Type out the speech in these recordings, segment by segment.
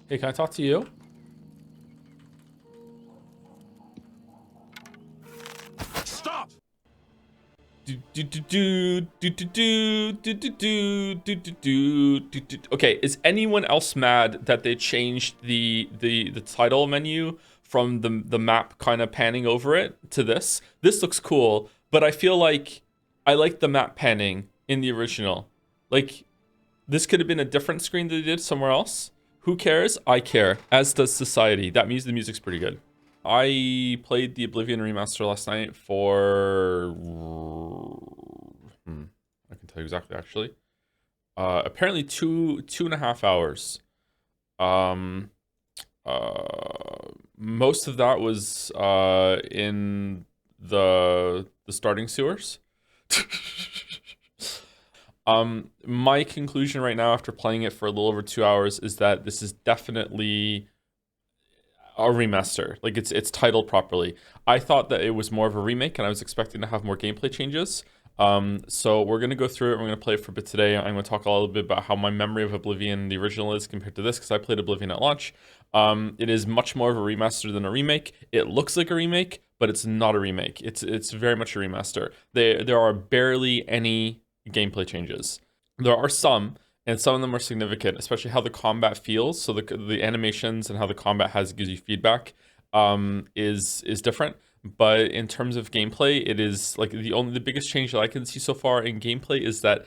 Hey, can I talk to you? Stop! Okay, is anyone else mad that they changed the title menu from the map kind of panning over it to this? This looks cool, but I feel like I like the map panning in the original. Like, this could have been a different screen that they did somewhere else. Who cares? I care, as does society. The music's pretty good. I played the Oblivion Remaster last night for... I can tell you exactly, actually. Apparently two and a half hours. Most of that was in the starting sewers. My conclusion right now after playing it for a little over 2 hours is that this is definitely a remaster. Like, it's titled properly. I thought that it was more of a remake and I was expecting to have more gameplay changes. So we're going to go through it. We're going to play it for a bit today. I'm going to talk a little bit about how my memory of Oblivion, the original, is compared to this, because I played Oblivion at launch. It is much more of a remaster than a remake. It looks like a remake, but it's not a remake. It's very much a remaster. There are barely any gameplay changes. There are some, and some of them are significant, especially how the combat feels. So the animations and how the combat gives you feedback is different. But in terms of gameplay, it is like the biggest change that I can see so far in gameplay is that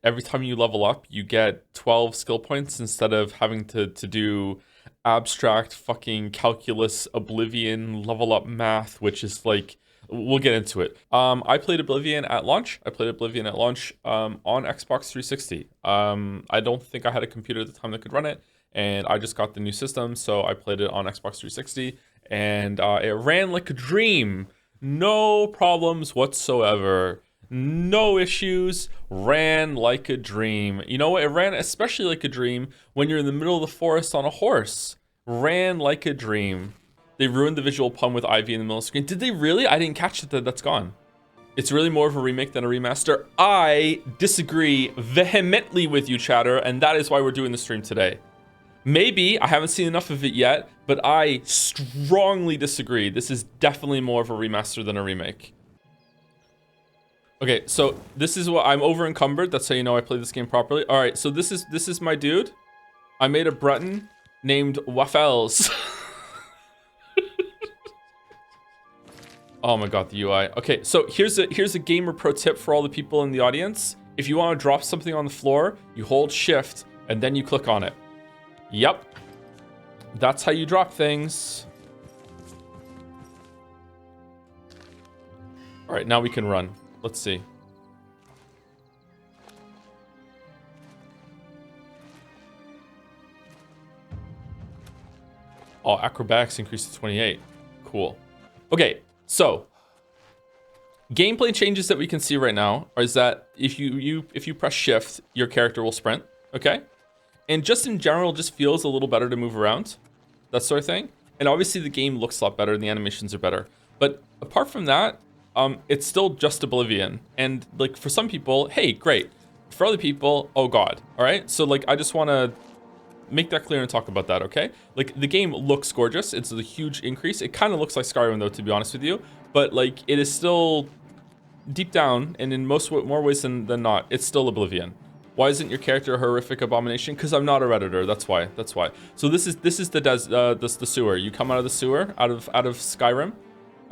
every time you level up, you get 12 skill points instead of having to do abstract fucking calculus Oblivion level up math, which is like, we'll get into it. I played Oblivion at launch. On Xbox 360. I don't think I had a computer at the time that could run it, and I just got the new system, so I played it on Xbox 360, and it ran like a dream. No problems whatsoever. No issues. Ran like a dream. You know what? It ran especially like a dream when you're in the middle of the forest on a horse. Ran like a dream. They ruined the visual pun with Ivy in the middle of the screen. Did they really? I didn't catch it. That's gone. It's really more of a remake than a remaster. I disagree vehemently with you, chatter, and that is why we're doing the stream today. Maybe, I haven't seen enough of it yet, but I strongly disagree. This is definitely more of a remaster than a remake. Okay, so this is what I'm over encumbered. That's how you know I played this game properly. All right, so this is my dude. I made a Breton named Waffles. Oh my god, the UI. Okay, so here's a gamer pro tip for all the people in the audience. If you want to drop something on the floor, you hold shift and then you click on it. Yep. That's how you drop things. All right, now we can run. Let's see. Oh, acrobatics increased to 28. Cool. Okay, so gameplay changes that we can see right now is that if you press shift, your character will sprint, okay? And just in general, just feels a little better to move around, that sort of thing. And obviously the game looks a lot better and the animations are better. But apart from that, it's still just Oblivion. And like for some people, hey, great. For other people, oh god, all right? So like I just want to make that clear and talk about that, okay? Like the game looks gorgeous. It's a huge increase. It kind of looks like Skyrim though, to be honest with you. But like it is still deep down, and in more ways than not, it's still Oblivion. Why isn't your character a horrific abomination? Because I'm not a Redditor. That's why. So this is the sewer. You come out of the sewer, out of Skyrim,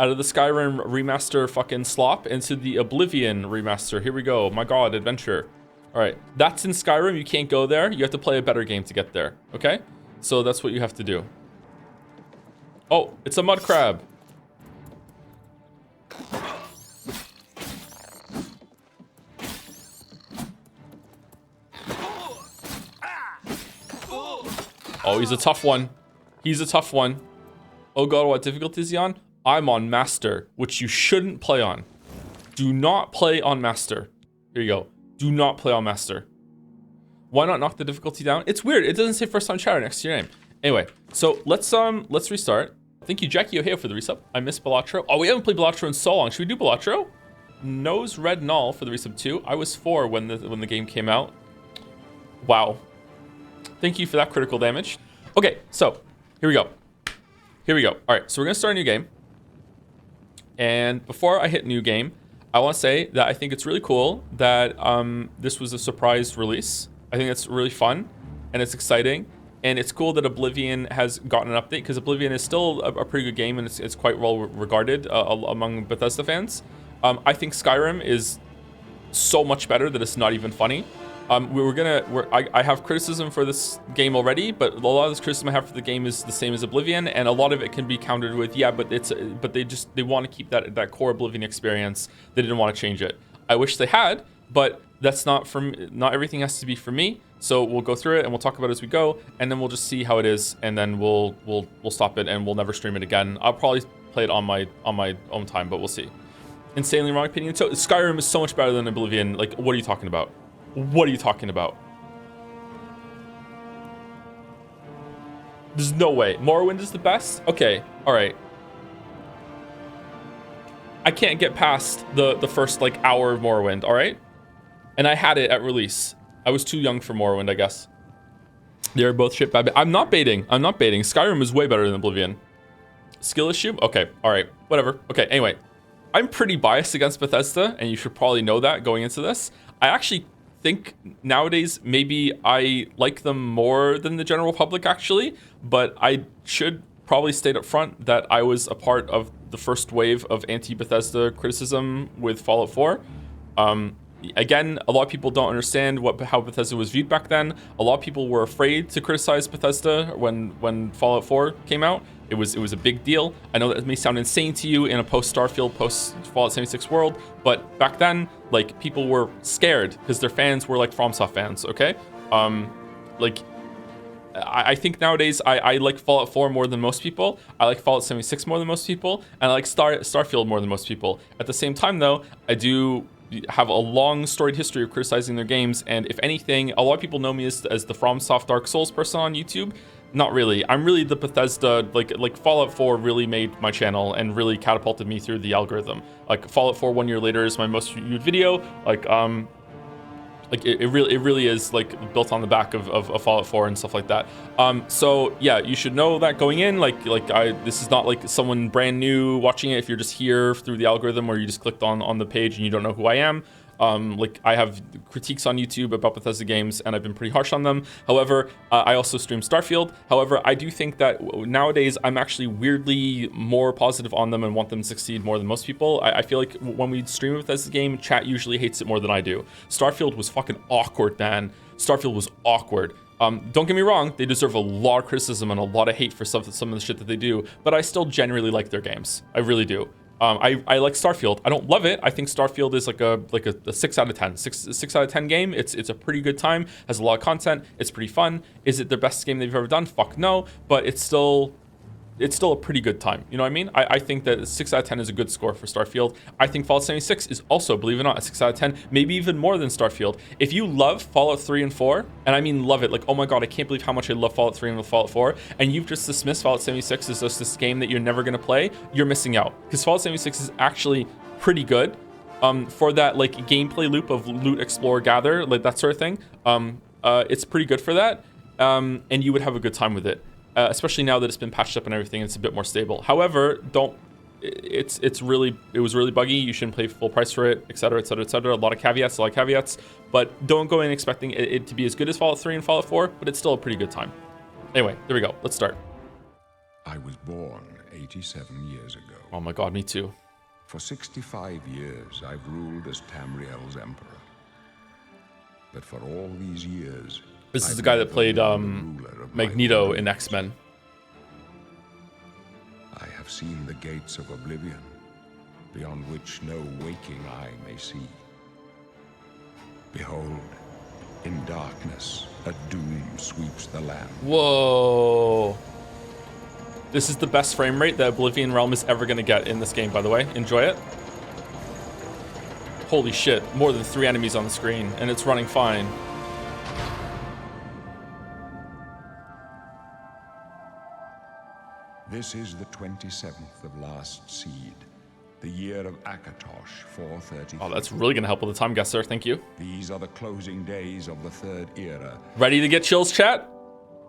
out of the Skyrim remaster fucking slop into the Oblivion remaster. Here we go. My god, adventure. All right, that's in Skyrim. You can't go there. You have to play a better game to get there. Okay, so that's what you have to do. Oh, it's a mud crab. Oh, he's a tough one. He's a tough one. Oh god, what difficulty is he on? I'm on Master, which you shouldn't play on. Do not play on Master. Here you go. Do not play on Master. Why not knock the difficulty down? It's weird. It doesn't say first time chatter next to your name. Anyway, so let's restart. Thank you, Jackie O'Hare, for the resub. I miss Balatro. Oh, we haven't played Balatro in so long. Should we do Balatro? Nose Red Null for the resub too. I was 4 when the game came out. Wow. Thank you for that critical damage. Okay, so here we go. Here we go. All right, so we're gonna start a new game. And before I hit new game, I want to say that I think it's really cool that this was a surprise release. I think it's really fun and it's exciting. And it's cool that Oblivion has gotten an update, because Oblivion is still a pretty good game, and it's quite well regarded among Bethesda fans. I think Skyrim is so much better that it's not even funny. I have criticism for this game already, but a lot of this criticism I have for the game is the same as Oblivion, and a lot of it can be countered with, yeah, but they want to keep that core Oblivion experience. They didn't want to change it. I wish they had, but that's not everything has to be for me. So we'll go through it and we'll talk about it as we go, and then we'll just see how it is, and then we'll stop it and we'll never stream it again. I'll probably play it on my own time, but we'll see. Insanely wrong opinion. So Skyrim is so much better than Oblivion. Like, what are you talking about? What are you talking about? There's no way. Morrowind is the best? Okay, all right. I can't get past the first like hour of Morrowind, all right? And I had it at release. I was too young for Morrowind, I guess. They're both shit bad. I'm not baiting. I'm not baiting. Skyrim is way better than Oblivion. Skill issue? Okay, all right, whatever. Okay, anyway. I'm pretty biased against Bethesda, and you should probably know that going into this. I actually think nowadays maybe I like them more than the general public, actually, but I should probably state up front that I was a part of the first wave of anti-Bethesda criticism with Fallout 4. Again, a lot of people don't understand how Bethesda was viewed back then. A lot of people were afraid to criticize Bethesda when Fallout 4 came out. It was a big deal. I know that may sound insane to you in a post-Starfield, post-Fallout 76 world, but back then, like, people were scared because their fans were like FromSoft fans, okay? I think nowadays I like Fallout 4 more than most people. I like Fallout 76 more than most people, and I like Starfield more than most people. At the same time, though, I do have a long storied history of criticizing their games, and if anything, a lot of people know me as the FromSoft Dark Souls person on YouTube. Not really. I'm really the Bethesda, like Fallout 4 really made my channel and really catapulted me through the algorithm. Like Fallout 4 1 year later is my most viewed video. It really is like built on the back of Fallout 4 and stuff like that. So yeah, you should know that going in. This is not like someone brand new watching it. If you're just here through the algorithm, or you just clicked on the page and you don't know who I am. I have critiques on YouTube about Bethesda games, and I've been pretty harsh on them. However, I also stream Starfield. However, I do think that nowadays I'm actually weirdly more positive on them and want them to succeed more than most people. I feel like when we stream a Bethesda game, chat usually hates it more than I do. Starfield was fucking awkward, man. Starfield was awkward. Don't get me wrong, they deserve a lot of criticism and a lot of hate for some of the shit that they do, but I still genuinely like their games. I really do. I like Starfield. I don't love it. I think Starfield is like a 6 out of 10. 6 out of 10 game. It's a pretty good time. Has a lot of content. It's pretty fun. Is it their best game they've ever done? Fuck no. But it's still a pretty good time. You know what I mean? I think that 6 out of 10 is a good score for Starfield. I think Fallout 76 is also, believe it or not, a 6 out of 10, maybe even more than Starfield. If you love Fallout 3 and 4, and I mean love it, like, oh my god, I can't believe how much I love Fallout 3 and Fallout 4, and you've just dismissed Fallout 76 as just this game that you're never going to play, you're missing out. Because Fallout 76 is actually pretty good for that, like, gameplay loop of loot, explore, gather, like that sort of thing. It's pretty good for that, and you would have a good time with it. Especially now that it's been patched up and everything, it's a bit more stable. However, it was really buggy. You shouldn't pay full price for it, etc., etc., etc. A lot of caveats, but don't go in expecting it to be as good as Fallout 3 and Fallout 4, but it's still a pretty good time. Anyway, there we go. Let's start. I was born 87 years ago. Oh my god, me too. For 65 years, I've ruled as Tamriel's emperor. But for all these years, this is the guy that played Magneto in X-Men. I have seen the gates of Oblivion, beyond which no waking eye may see. Behold, in darkness, a doom sweeps the land. Whoa. This is the best frame rate that Oblivion Realm is ever going to get in this game, by the way. Enjoy it. Holy shit, more than 3 enemies on the screen, and it's running fine. This is the 27th of last seed, the year of Akatosh 433. Oh, that's really going to help with the time guesser. Thank you. These are the closing days of the third era. Ready to get chills, chat?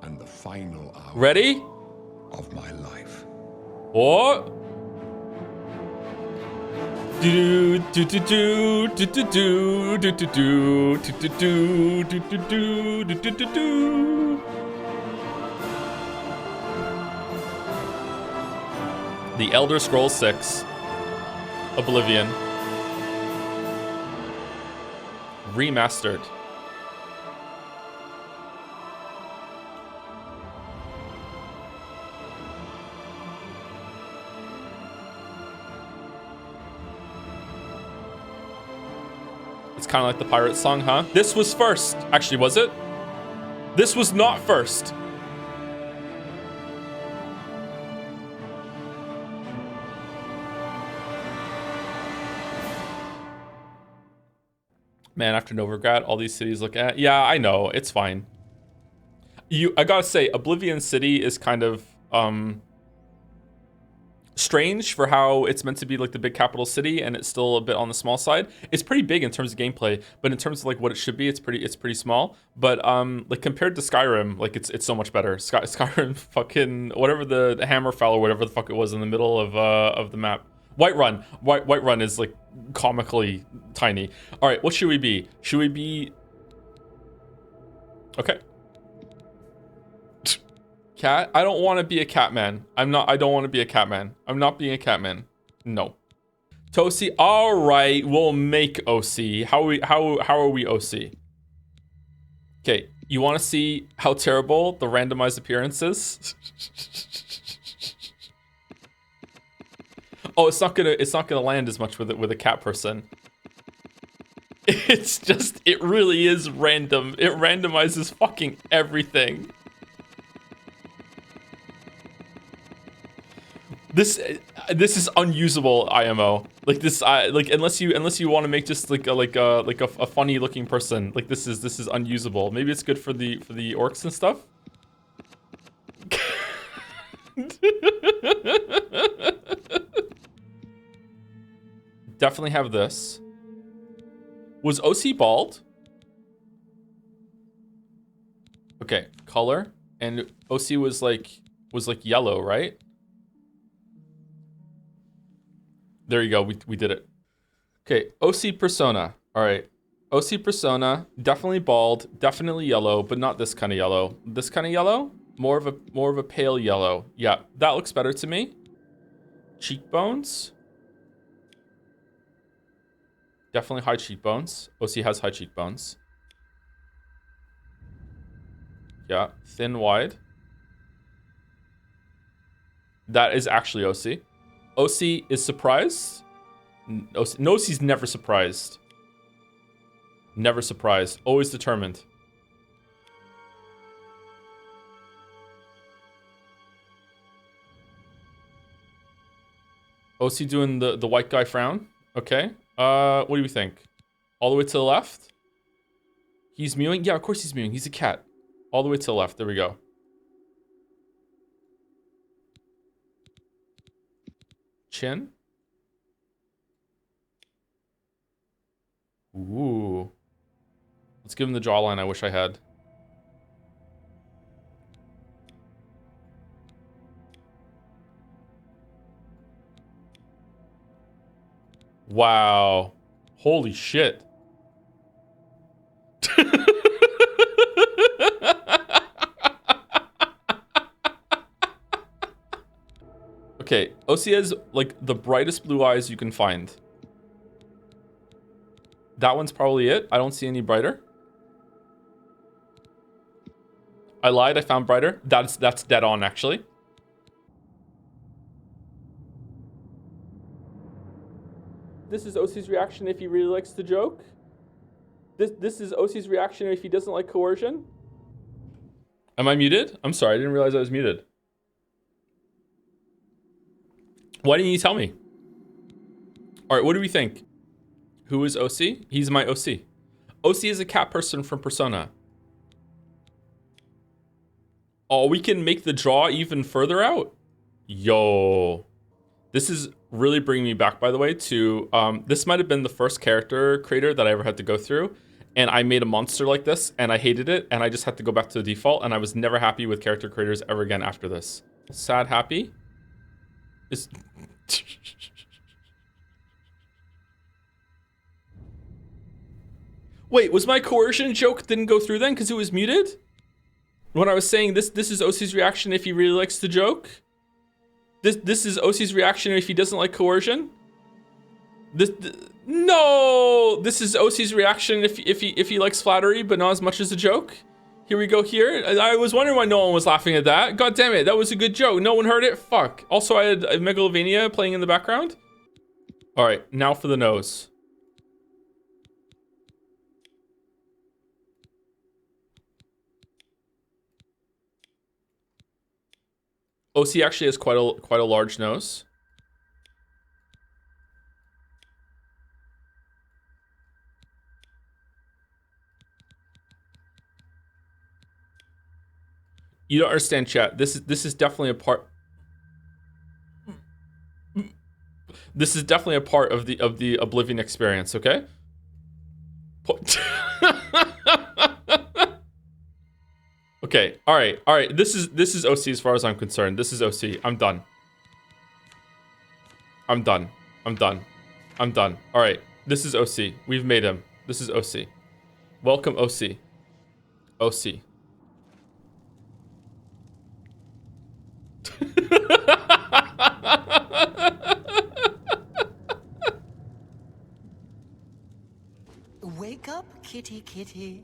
and the final hour Ready? of my life. Oh. Do do do do do do do do do do do do do do do do do. The Elder Scrolls 6, Oblivion, Remastered. It's kind of like the pirate song, huh? This was first. Actually, was it? This was not first. Man, after Novigrad, all these cities look at. Yeah, I know. It's fine. I gotta say, Oblivion City is kind of strange for how it's meant to be like the big capital city, and it's still a bit on the small side. It's pretty big in terms of gameplay, but in terms of like what it should be, it's pretty small. But like compared to Skyrim, like it's so much better. Skyrim, fucking whatever the Hammerfell or whatever the fuck it was in the middle of the map. Whiterun is like comically tiny. All right, what should we be? Should we be? Okay. Cat? I don't want to be a cat man. I don't want to be a cat man. I'm not being a cat man. No. Tosi. All right, we'll make OC. How are we OC? Okay, you want to see how terrible the randomized appearance is? Oh, it's not gonna land as much with a cat person. It's just, it really is random. It randomizes fucking everything. This is unusable IMO. Like this, like unless you want to make just like a funny looking person. Like this is unusable. Maybe it's good for the orcs and stuff. Definitely have this. Was OC bald? Okay, color, and OC was like yellow, right? There you go. We did it. Okay, OC persona. All right, OC persona. Definitely bald. Definitely yellow, but not this kind of yellow. This kind of yellow. More of a pale yellow. Yeah, that looks better to me. Cheekbones. Definitely high cheekbones. OC has high cheekbones. Yeah, thin, wide. That is actually OC. OC is surprised. No, OC's never surprised. Never surprised. Always determined. OC doing the white guy frown. Okay. What do we think? All the way to the left? He's mewing? Yeah, of course he's mewing. He's a cat. All the way to the left. There we go. Chin? Ooh. Let's give him the jawline I wish I had. Wow. Holy shit. Okay, OC has like the brightest blue eyes you can find. That one's probably it. I don't see any brighter. I lied, I found brighter. That's dead on actually. This is OC's reaction if he really likes the joke. This is OC's reaction if he doesn't like coercion. Am I muted? I'm sorry, I didn't realize I was muted. Why didn't you tell me? All right, what do we think? Who is OC? He's my OC. OC is a cat person from Persona. Oh, we can make the draw even further out? Yo. This is really bringing me back, by the way, to... this might have been the first character creator that I ever had to go through. and I made a monster like this, and I hated it, and I just had to go back to the default, and I was never happy with character creators ever again after this. Sad happy? Is... Wait, was my coercion joke didn't go through then because it was muted? When I was saying this is OC's reaction if he really likes the joke? This is OC's reaction if he doesn't like coercion? No! This is OC's reaction if he likes flattery, but not as much as a joke? Here we go here. I was wondering why no one was laughing at that. God damn it, that was a good joke. No one heard it? Fuck. Also, I had Megalovania playing in the background. All right, now for the nose. OC actually has quite a large nose. You don't understand, chat. This is definitely a part. This is definitely a part of the Oblivion experience. Okay. Okay. All right. This is OC as far as I'm concerned. This is OC. I'm done. I'm done. All right. This is OC. We've made him. This is OC. Welcome, OC. OC. Wake up, kitty kitty.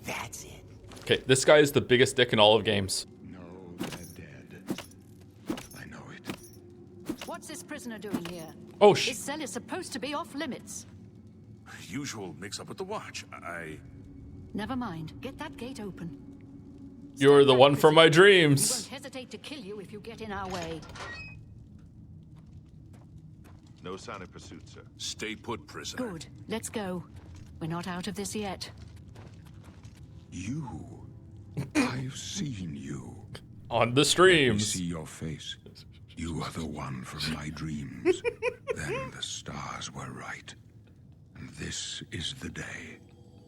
That's it. Okay, this guy is the biggest dick in all of games. No, they're dead. I know it. What's this prisoner doing here? Oh, His cell is supposed to be off limits. Usual mix-up with the watch. Never mind. Get that gate open. You're the one from my We dreams. won't hesitate to kill you if you get in our way. No sign of pursuit, sir. Stay put, prisoner. Good. Let's go. We're not out of this yet. You. I've seen you. On the I streams. see your face. You are the one from my dreams. Then the stars were right. And this is the day.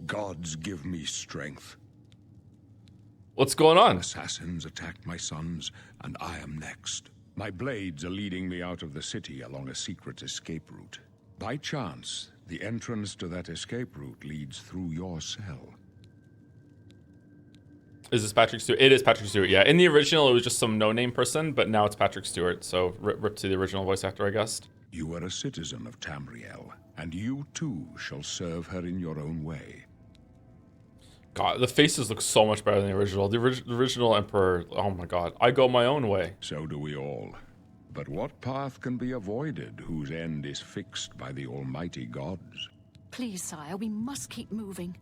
Gods give me strength. What's going on? Assassins attacked my sons, and I am next. My blades are leading me out of the city along a secret escape route. By chance, the entrance to that escape route leads through your cell. Is this Patrick Stewart? It is Patrick Stewart, yeah. In the original, it was just some no-name person, but now it's Patrick Stewart, so rip to the original voice actor, I guess. You are a citizen of Tamriel, and you too shall serve her in your own way. God, the faces look so much better than the original. The original Emperor, oh my god. I go my own way. So do we all. But what path can be avoided whose end is fixed by the almighty gods? Please, sire, we must keep moving.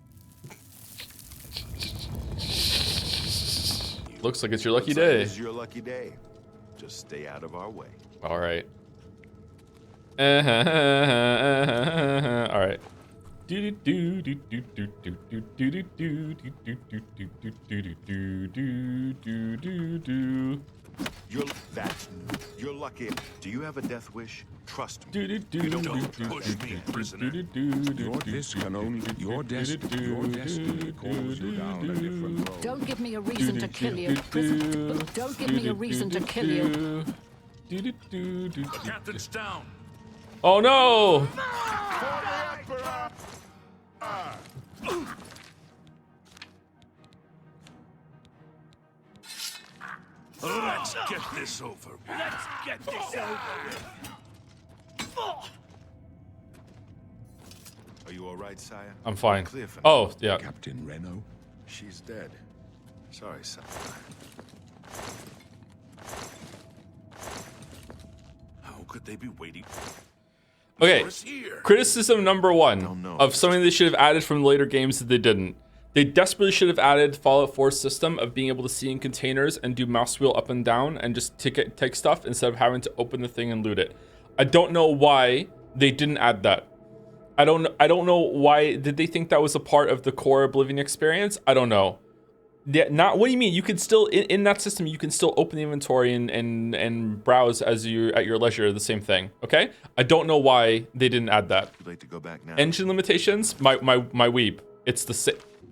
Looks like it's your lucky Looks like day. It's your lucky day. Just stay out of our way. All right. All right. You're lucky. Do you have a death wish? Trust me. Don't push me, prisoner. Your destiny calls you down a different road. Don't give me a reason to kill you. Don't give me a reason to kill you. The captain's down. Oh no! Let's get this over with. Let's get this over with. Are you all right, sire? I'm fine. Clear for now. Oh, yeah. Captain Reno? She's dead. Sorry, sire. How could they be waiting? Okay. for us here? Criticism number one Don't know. of something they should have added from the later games that they didn't. They desperately should have added Fallout 4's system of being able to see in containers and do mouse wheel up and down and just take stuff instead of having to open the thing and loot it. I don't know why they didn't add that. I don't know why. Did they think that was a part of the core Oblivion experience? I don't know. Yeah, not. What do you mean? You could still in that system you can still open the inventory and browse as you at your leisure. The same thing. Okay. I don't know why they didn't add that. Too late to go back now. Engine limitations. My weeb. It's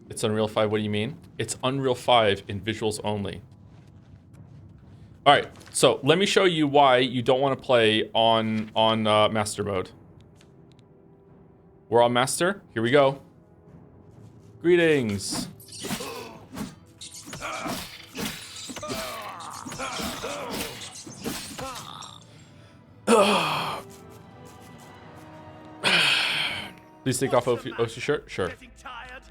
it's Unreal 5. What do you mean? It's Unreal 5 in visuals only. All right, so let me show you why you don't want to play on master mode. We're on master. Here we go. Greetings. Please take off O's shirt. Sure. Getting tired?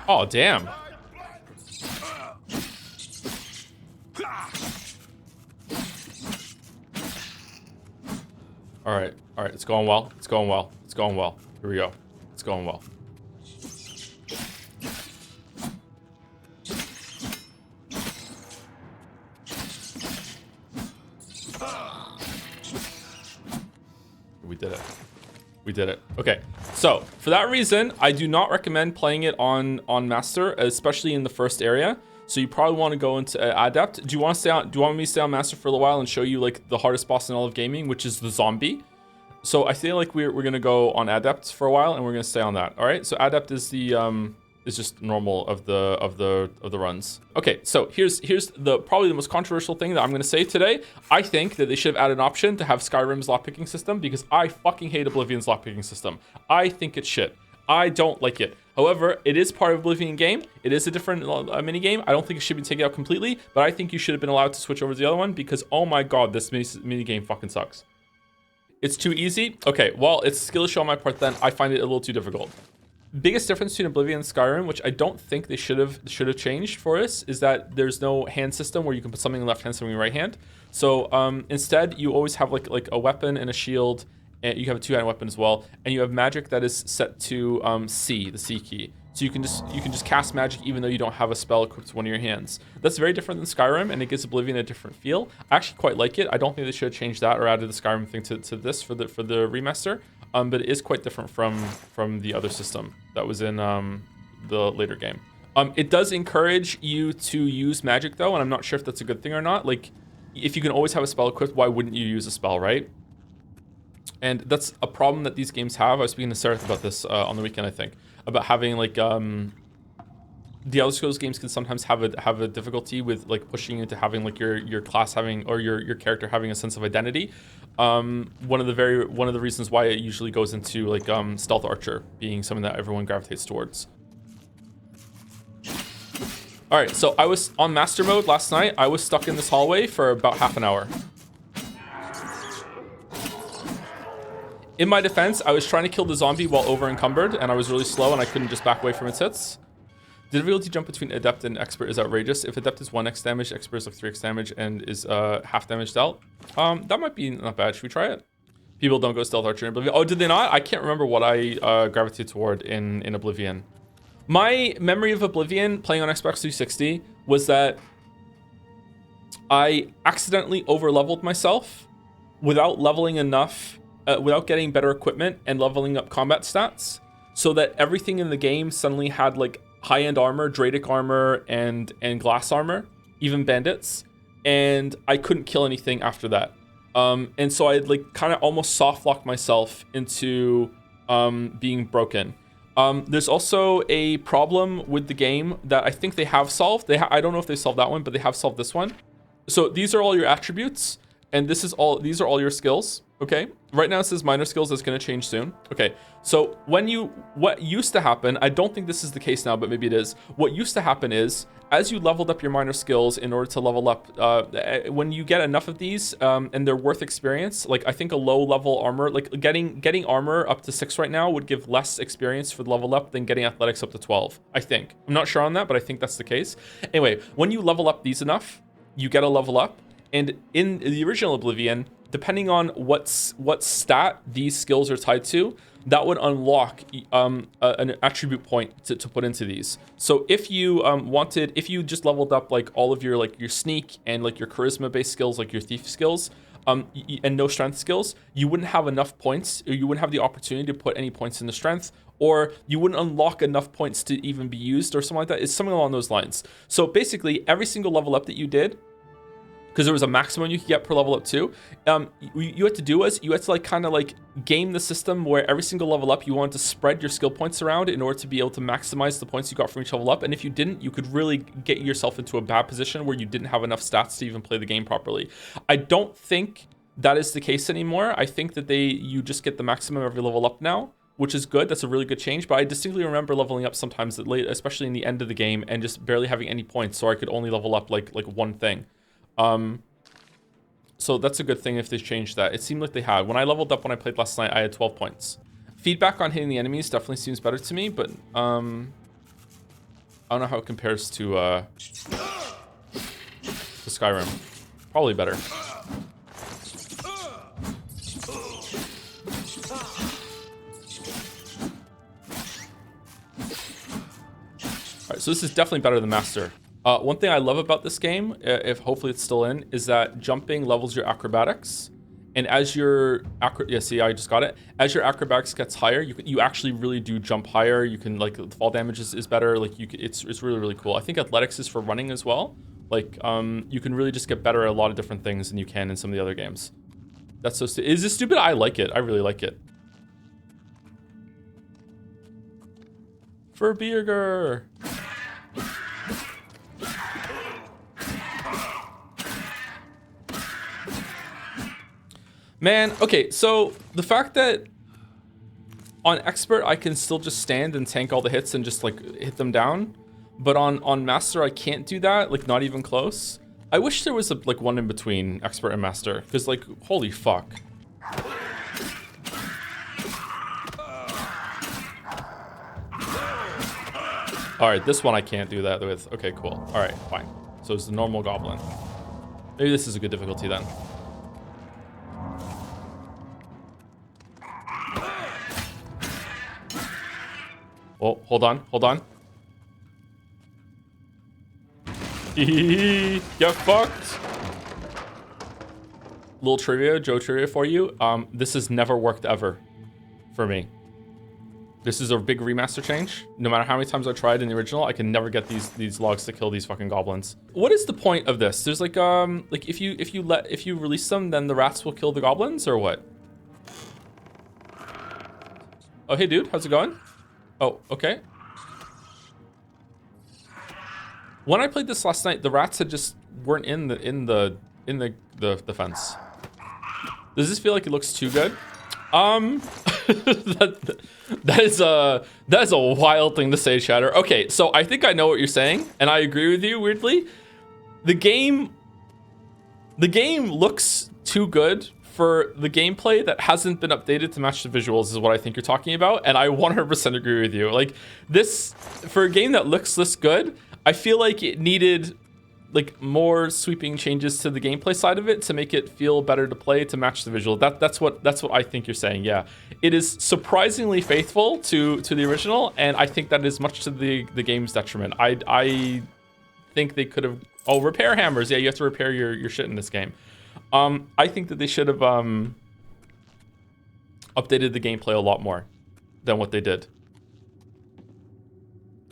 Oh, damn. All right, it's going well. It's going well. It's going well. Here we go. It's going well. We did it. We did it. Okay, so for that reason, I do not recommend playing it on master, especially in the first area. So you probably want to go into adept. Do you want to stay on? Do you want me to stay on master for a little while and show you like the hardest boss in all of gaming, which is the zombie? So I feel like we're gonna go on adept for a while, and we're gonna stay on that. All right. So adept is the is just normal of the runs. Okay. So here's the probably the most controversial thing that I'm gonna say today. I think that they should have added an option to have Skyrim's lockpicking system, because I fucking hate Oblivion's lockpicking system. I think it's shit. I don't like it. However, it is part of Oblivion game. It is a different mini game. I don't think it should be taken out completely, but I think you should have been allowed to switch over to the other one, because oh my god, this mini game fucking sucks. It's too easy. Okay, well, it's a skill issue on my part then. I find it a little too difficult. Biggest difference between Oblivion and Skyrim, which I don't think they should have changed for us, is that there's no hand system where you can put something in the left hand, something in the right hand. So instead, you always have like a weapon and a shield, and you have a two-handed weapon as well, and you have magic that is set to C, the C key. So you can just cast magic even though you don't have a spell equipped to one of your hands. That's very different than Skyrim, and it gives Oblivion a different feel. I actually quite like it. I don't think they should have changed that or added the Skyrim thing to this for the remaster. But it is quite different from the other system that was in the later game. It does encourage you to use magic though, and I'm not sure if that's a good thing or not. Like, if you can always have a spell equipped, why wouldn't you use a spell, right? And that's a problem that these games have. I was speaking to Sarah about this on the weekend, I think, about having like the Elder Scrolls games can sometimes have a difficulty with like pushing into having like your class having, or your character having a sense of identity. One of the reasons why it usually goes into like stealth archer being something that everyone gravitates towards. All right, so I was on master mode last night. I was stuck in this hallway for about half an hour. In my defense, I was trying to kill the zombie while over encumbered, and I was really slow and I couldn't just back away from its hits. The difficulty jump between adept and expert is outrageous. If adept is 1x damage, expert is like 3x damage and is half damage dealt. That might be not bad. Should we try it? People don't go stealth archer in Oblivion. Oh, did they not? I can't remember what I gravitated toward in Oblivion. My memory of Oblivion playing on Xbox 360 was that I accidentally over-leveled myself without leveling enough, without getting better equipment and leveling up combat stats, so that everything in the game suddenly had like high-end armor, Dradic armor, and glass armor, even bandits, and I couldn't kill anything after that. And so I like kind of almost soft-locked myself into being broken. There's also a problem with the game that I think they have solved. I don't know if they solved that one, but they have solved this one. So these are all your attributes, and these are all your skills. Okay, right now it says minor skills. That's going to change soon. Okay, so what used to happen, I don't think this is the case now, but maybe it is. What used to happen is, as you leveled up your minor skills in order to level up, when you get enough of these, and they're worth experience, like I think a low level armor, like getting armor up to 6 right now would give less experience for the level up than getting athletics up to 12, I think. I'm not sure on that, but I think that's the case. Anyway, when you level up these enough, you get a level up, and in the original Oblivion, depending on what stat these skills are tied to, that would unlock an attribute point to put into these. So if you if you just leveled up like all of your your sneak and like your charisma based skills, like your thief skills, and no strength skills, you wouldn't have enough points, or you wouldn't have the opportunity to put any points into strength, or you wouldn't unlock enough points to even be used, or something like that. It's something along those lines. So basically, every single level up that you did because there was a maximum you could get per level up too. You had to do was you had to like kind of like game the system where every single level up you wanted to spread your skill points around in order to be able to maximize the points you got from each level up. And if you didn't, you could really get yourself into a bad position where you didn't have enough stats to even play the game properly. I don't think that is the case anymore. I think that you just get the maximum every level up now, which is good. That's a really good change. But I distinctly remember leveling up sometimes at late, especially in the end of the game, and just barely having any points, so I could only level up like one thing. So that's a good thing if they changed that. It seemed like they had. When I leveled up when I played last night, I had 12 points. Feedback on hitting the enemies definitely seems better to me, but I don't know how it compares to Skyrim. Probably better. Alright, so this is definitely better than Master. One thing I love about this game, if hopefully it's still in, is that jumping levels your acrobatics. And as your yeah, see, I just got it. As your acrobatics gets higher, you actually really do jump higher. You can like the fall damage is better. Like it's really really cool. I think athletics is for running as well. Like you can really just get better at a lot of different things than you can in some of the other games. That's so is this stupid? I like it. I really like it. For Burger. Man, okay, so the fact that on Expert I can still just stand and tank all the hits and just like hit them down, but on Master I can't do that, like not even close. I wish there was like one in between Expert and Master, because like, holy fuck. Alright, this one I can't do that with. Okay, cool. Alright, fine. So it's the normal goblin. Maybe this is a good difficulty then. Oh, hold on. Get fucked. Little trivia, Joe trivia for you. This has never worked ever for me. This is a big remaster change. No matter how many times I tried in the original, I can never get these logs to kill these fucking goblins. What is the point of this? There's like if you release them, then the rats will kill the goblins, or what? Oh, hey dude, how's it going? Oh, okay. When I played this last night, the rats had just weren't in the fence. Does this feel like it looks too good? That is a wild thing to say, Chatter. Okay, so I think I know what you're saying, and I agree with you. Weirdly, the game looks too good for the gameplay that hasn't been updated to match the visuals, is what I think you're talking about, and I 100% agree with you. Like this, for a game that looks this good, I feel like it needed like more sweeping changes to the gameplay side of it to make it feel better to play, to match the visual. That's what I think you're saying. Yeah, it is surprisingly faithful to the original, and I think that is much to the game's detriment. I think they could have repair hammers. Yeah, you have to repair your shit in this game. I think that they should have updated the gameplay a lot more than what they did.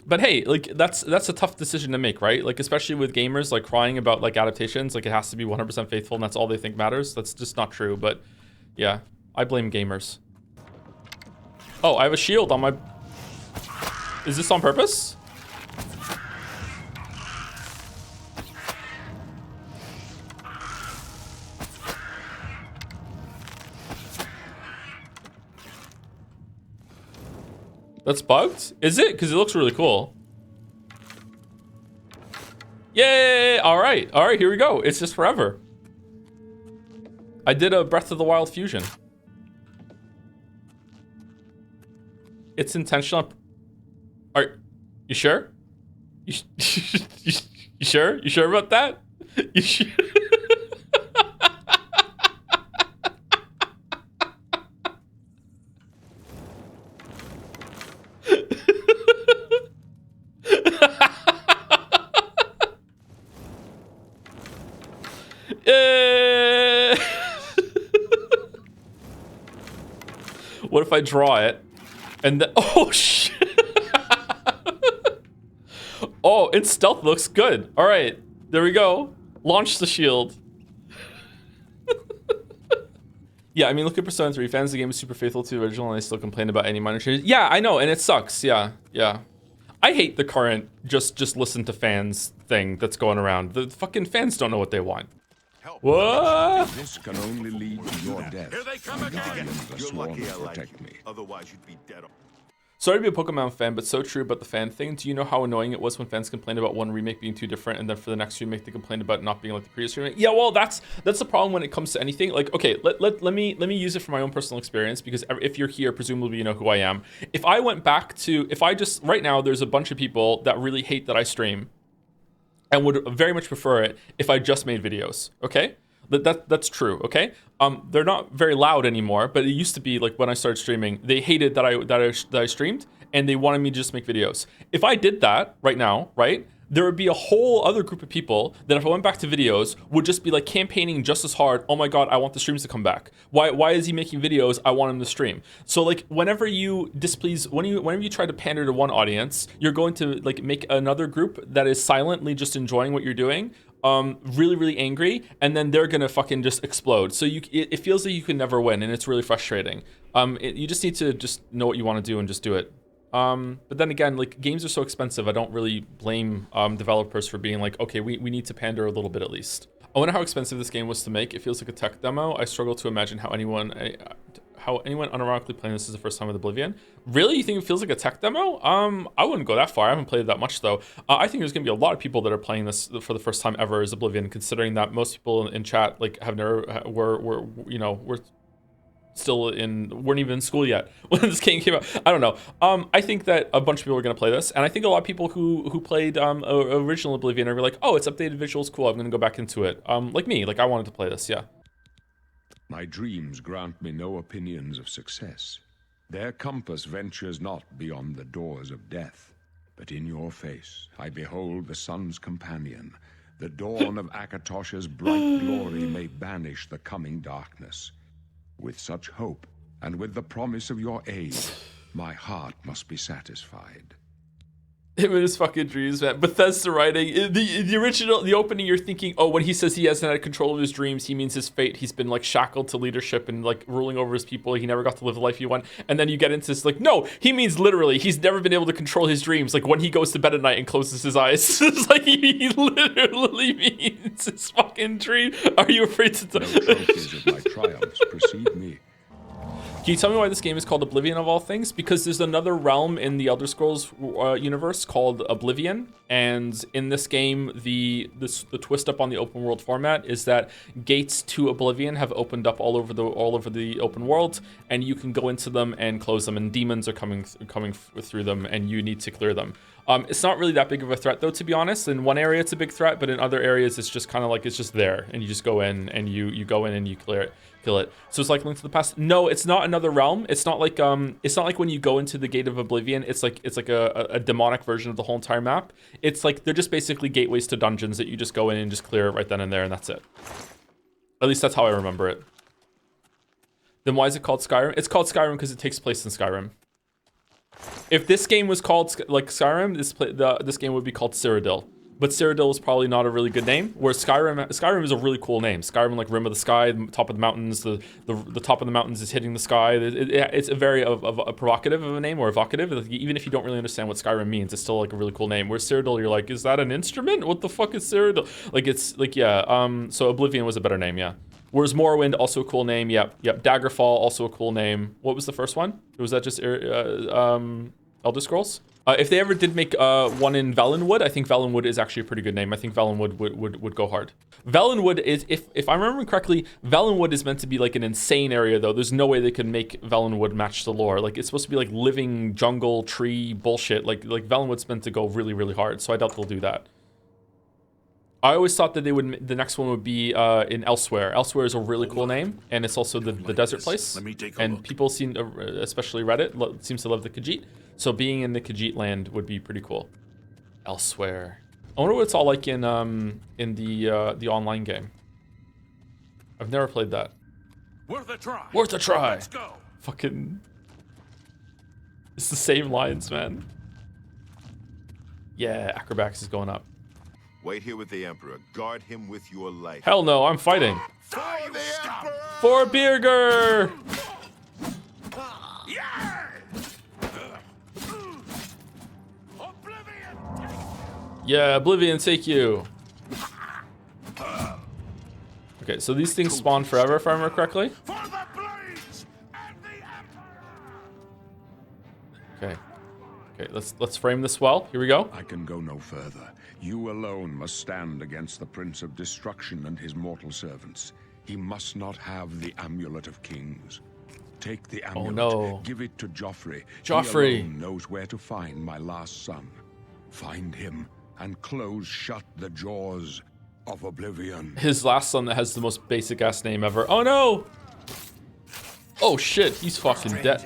But hey, like that's a tough decision to make, right? Like especially with gamers like crying about like adaptations, like it has to be 100% faithful and that's all they think matters. That's just not true. But yeah, I blame gamers. Oh, I have a shield on my. Is this on purpose? That's bugged? Is it? Because it looks really cool. Yay! All right, here we go. It's just forever. I did a Breath of the Wild fusion. It's intentional. Are you sure? You sure? You sure about that? You sure? What if I draw it and then, oh shit. Oh, its stealth looks good. All right, there we go. Launch the shield. Yeah, I mean, look at Persona 3. Fans of the game are super faithful to the original, and they still complain about any minor changes. Yeah, I know, and it sucks. Yeah. I hate the current just listen to fans thing that's going around. The fucking fans don't know what they want. What? This can only lead to your death. Here they come again. Guardians are You're sworn lucky to I like protect you. me. Otherwise, you'd be dead. Sorry to be a Pokemon fan, but so true about the fan thing. Do you know how annoying it was when fans complained about one remake being too different, and then for the next remake they complained about not being like the previous remake? Yeah, well, that's the problem when it comes to anything. Like, okay, let me use it for my own personal experience, because if you're here, presumably you know who I am. If I went back to, if I just right now, there's a bunch of people that really hate that I stream, and would very much prefer it if I just made videos. Okay. That's true, okay? They're not very loud anymore, but it used to be like when I started streaming, they hated that I streamed, and they wanted me to just make videos. If I did that right now, right, there would be a whole other group of people that if I went back to videos would just be like campaigning just as hard. Oh my god, I want the streams to come back. Why is he making videos? I want him to stream. So like whenever you displease, whenever you try to pander to one audience, you're going to like make another group that is silently just enjoying what you're doing. Really, really angry, and then they're gonna fucking just explode. So it feels like you can never win, and it's really frustrating. You just need to just know what you want to do and just do it. But then again, like games are so expensive, I don't really blame developers for being like, okay, we need to pander a little bit at least. I wonder how expensive this game was to make. It feels like a tech demo. I struggle to imagine how anyone unironically playing this is the first time with Oblivion. Really? You think it feels like a tech demo? I wouldn't go that far. I haven't played it that much though. I think there's gonna be a lot of people that are playing this for the first time ever as Oblivion, considering that most people in chat like have never weren't even in school yet when this game came out. I don't know. I think that a bunch of people are gonna play this, and I think a lot of people who played original Oblivion are like, oh, it's updated visuals, cool. I'm gonna go back into it. Like me, like I wanted to play this, yeah. My dreams grant me no opinions of success. Their compass ventures not beyond the doors of death. But in your face I behold the sun's companion. The dawn of Akatosha's bright glory may banish the coming darkness. With such hope, and with the promise of your aid, my heart must be satisfied. Him and his fucking dreams, man. Bethesda writing. The opening, you're thinking, oh, when he says he hasn't had control of his dreams, he means his fate. He's been like shackled to leadership and like ruling over his people. He never got to live the life he wanted. And then you get into this, like, no, he means literally, he's never been able to control his dreams. Like when he goes to bed at night and closes his eyes. It's like he literally means his fucking dream. Are you afraid to No trophies of my triumphs precede me. Can you tell me why this game is called Oblivion of all things? Because there's another realm in the Elder Scrolls universe called Oblivion, and in this game, the twist up on the open world format is that gates to Oblivion have opened up all over the open world, and you can go into them and close them, and demons are coming through them, and you need to clear them. It's not really that big of a threat though, to be honest. In one area it's a big threat, but in other areas it's just kind of like it's just there, and you just go in and you go in and you kill it. So it's like Link to the Past. No, it's not another realm. It's not like when you go into the Gate of Oblivion, it's like a demonic version of the whole entire map. It's like they're just basically gateways to dungeons that you just go in and just clear it right then and there, and that's it. At least that's how I remember it. Then why is it called Skyrim? It's called Skyrim because it takes place in Skyrim. If this game was called like Skyrim, this game would be called Cyrodill. But Cyrodill is probably not a really good name. Whereas Skyrim is a really cool name. Skyrim, like rim of the sky, top of the mountains. The top of the mountains is hitting the sky. It's a very provocative of a name, or evocative. Even if you don't really understand what Skyrim means, it's still like a really cool name. Whereas Cyrodill, you're like, is that an instrument? What the fuck is Cyrodill? Like it's like yeah. So Oblivion was a better name, yeah. Whereas Morrowind, also a cool name. Yep. Daggerfall, also a cool name. What was the first one? Was that just Elder Scrolls? If they ever did make one in Valenwood, I think Valenwood is actually a pretty good name. I think Valenwood would go hard. Valenwood is, if I remember correctly, Valenwood is meant to be like an insane area though. There's no way they could make Valenwood match the lore. Like it's supposed to be like living jungle tree bullshit. Like Valenwood's meant to go really, really hard. So I doubt they'll do that. I always thought that the next one would be in Elsewhere. Elsewhere is a really cool name, and it's also the desert place. Let me take a and look. people seem, especially Reddit, seems to love the Khajiit. So being in the Khajiit land would be pretty cool. Elsewhere. I wonder what it's all like in the online game. I've never played that. Worth a try. Worth a try. Let's go. Fucking. It's the same lines, man. Yeah, Acrobatics is going up. Wait here with the Emperor. Guard him with your life. Hell no, I'm fighting. Die, you scum. For Birger! Yeah, Oblivion, take you. Okay, so these things spawn forever, if I remember correctly. Okay. Okay, let's frame this well. Here we go. I can go no further. You alone must stand against the Prince of Destruction and his mortal servants. He must not have the Amulet of Kings. Take the amulet. Oh no. Give it to Joffrey. Joffrey. He alone knows where to find my last son. Find him and close shut the jaws of Oblivion. His last son that has the most basic ass name ever. Oh no! Oh shit, he's fucking dead.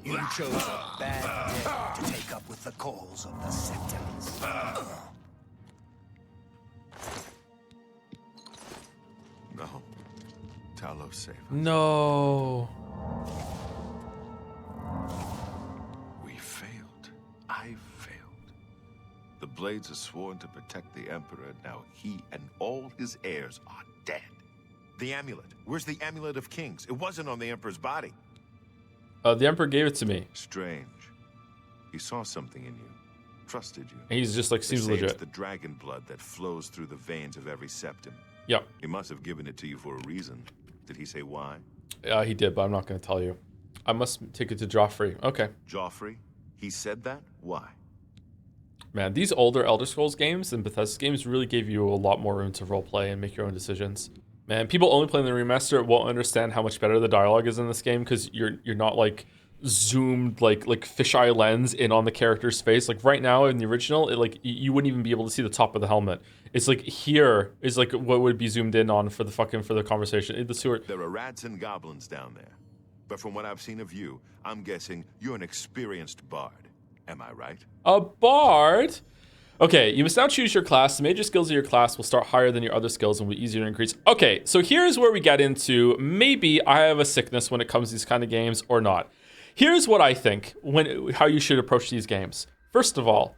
You chose a bad day to take up with the calls of the Septons. No. Talos save us. No. We failed. I failed. The Blades are sworn to protect the Emperor. Now he and all his heirs are dead. The amulet. Where's the Amulet of Kings? It wasn't on the Emperor's body. The Emperor gave it to me. Strange. He saw something in you. Trusted you. And he's just like, They seems say it's legit. the dragon blood that flows through the veins of every septum. Yep. He must have given it to you for a reason. Did he say why? He did, but I'm not going to tell you. I must take it to Joffrey. Okay. Joffrey? He said that? Why? Man, these older Elder Scrolls games and Bethesda games really gave you a lot more room to roleplay and make your own decisions. Man, people only playing the remaster won't understand how much better the dialogue is in this game because you're not like zoomed like fisheye lens in on the character's face. Like right now in the original, it, like you wouldn't even be able to see the top of the helmet. It's like here is like what would be zoomed in on for the conversation. The sewer. There are rats and goblins down there. But from what I've seen of you, I'm guessing you're an experienced bard. Am I right? A bard? Okay, you must now choose your class. The major skills of your class will start higher than your other skills and will be easier to increase. Okay, so here's where we get into maybe I have a sickness when it comes to these kind of games or not. Here's what I think how you should approach these games. First of all,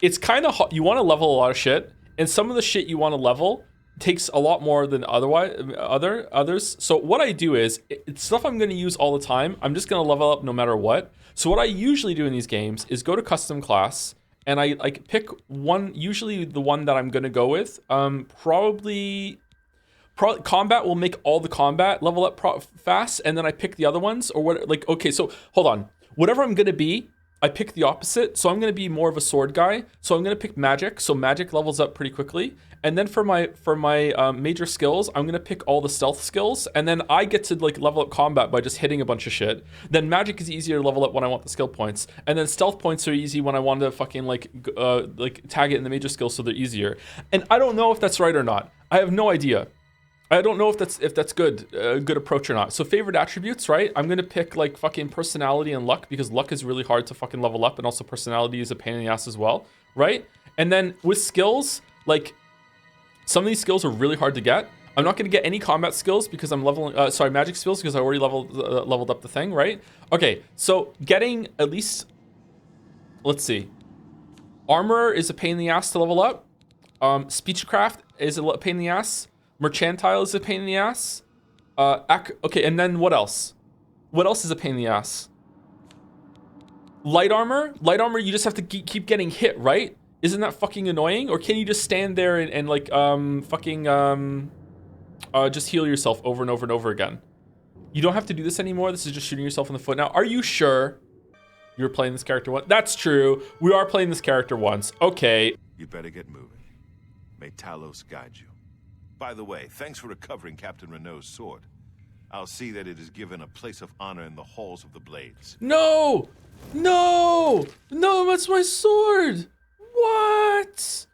it's kind of you want to level a lot of shit, and some of the shit you want to level takes a lot more than others. So what I do is it's stuff I'm going to use all the time. I'm just going to level up no matter what. So what I usually do in these games is go to custom class and I like pick one, usually the one that I'm going to go with. Probably combat will make all the combat level up fast, and then I pick the other ones or what. Like, okay, so hold on. Whatever I'm going to be, I pick the opposite. So I'm going to be more of a sword guy. So I'm going to pick magic. So magic levels up pretty quickly. And then for my major skills, I'm going to pick all the stealth skills. And then I get to like level up combat by just hitting a bunch of shit. Then magic is easier to level up when I want the skill points. And then stealth points are easy when I want to fucking like tag it in the major skills so they're easier. And I don't know if that's right or not. I have no idea. I don't know if that's good, a good approach or not. So favorite attributes, right? I'm gonna pick like fucking personality and luck because luck is really hard to fucking level up, and also personality is a pain in the ass as well, right? And then with skills, like some of these skills are really hard to get. I'm not gonna get any combat skills because I'm leveling, magic skills because I already leveled up the thing, right? Okay, so getting at least, let's see, armor is a pain in the ass to level up. Speechcraft is a pain in the ass. Mercantile is a pain in the ass. Okay, and then what else? What else is a pain in the ass? Light armor? Light armor, you just have to keep getting hit, right? Isn't that fucking annoying? Or can you just stand there and like, just heal yourself over and over and over again? You don't have to do this anymore. This is just shooting yourself in the foot. Now, are you sure you're playing this character once? That's true. We are playing this character once. Okay. You better get moving. May Talos guide you. By the way, thanks for recovering Captain Renault's sword. I'll see that it is given a place of honor in the halls of the Blades. No! No! No, that's my sword! What?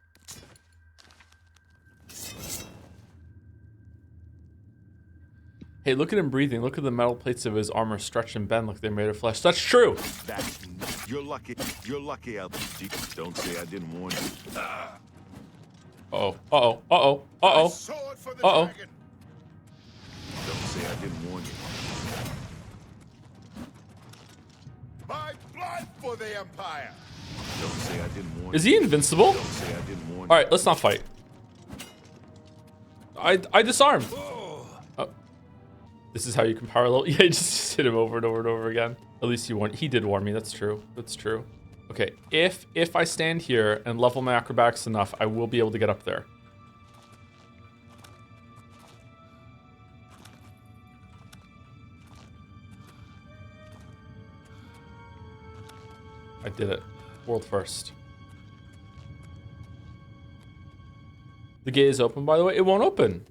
Hey, look at him breathing. Look at the metal plates of his armor stretch and bend like they're made of flesh. That's true! You're lucky. You're lucky, LG. Don't say I didn't warn you. Uh-oh. Uh-oh. Uh-oh. Uh-oh. Sword for the Uh-oh. dragon. Don't say I didn't warn you. My blood for the Empire! Don't say I didn't warn you. Is he invincible? Don't say I didn't warn you. Alright, let's not fight. I disarm. This is how you can power level. Yeah, just hit him over and over and over again. At least he did warn me. That's true. That's true. Okay, if I stand here and level my acrobatics enough, I will be able to get up there. I did it. World first. The gate is open, by the way. It won't open.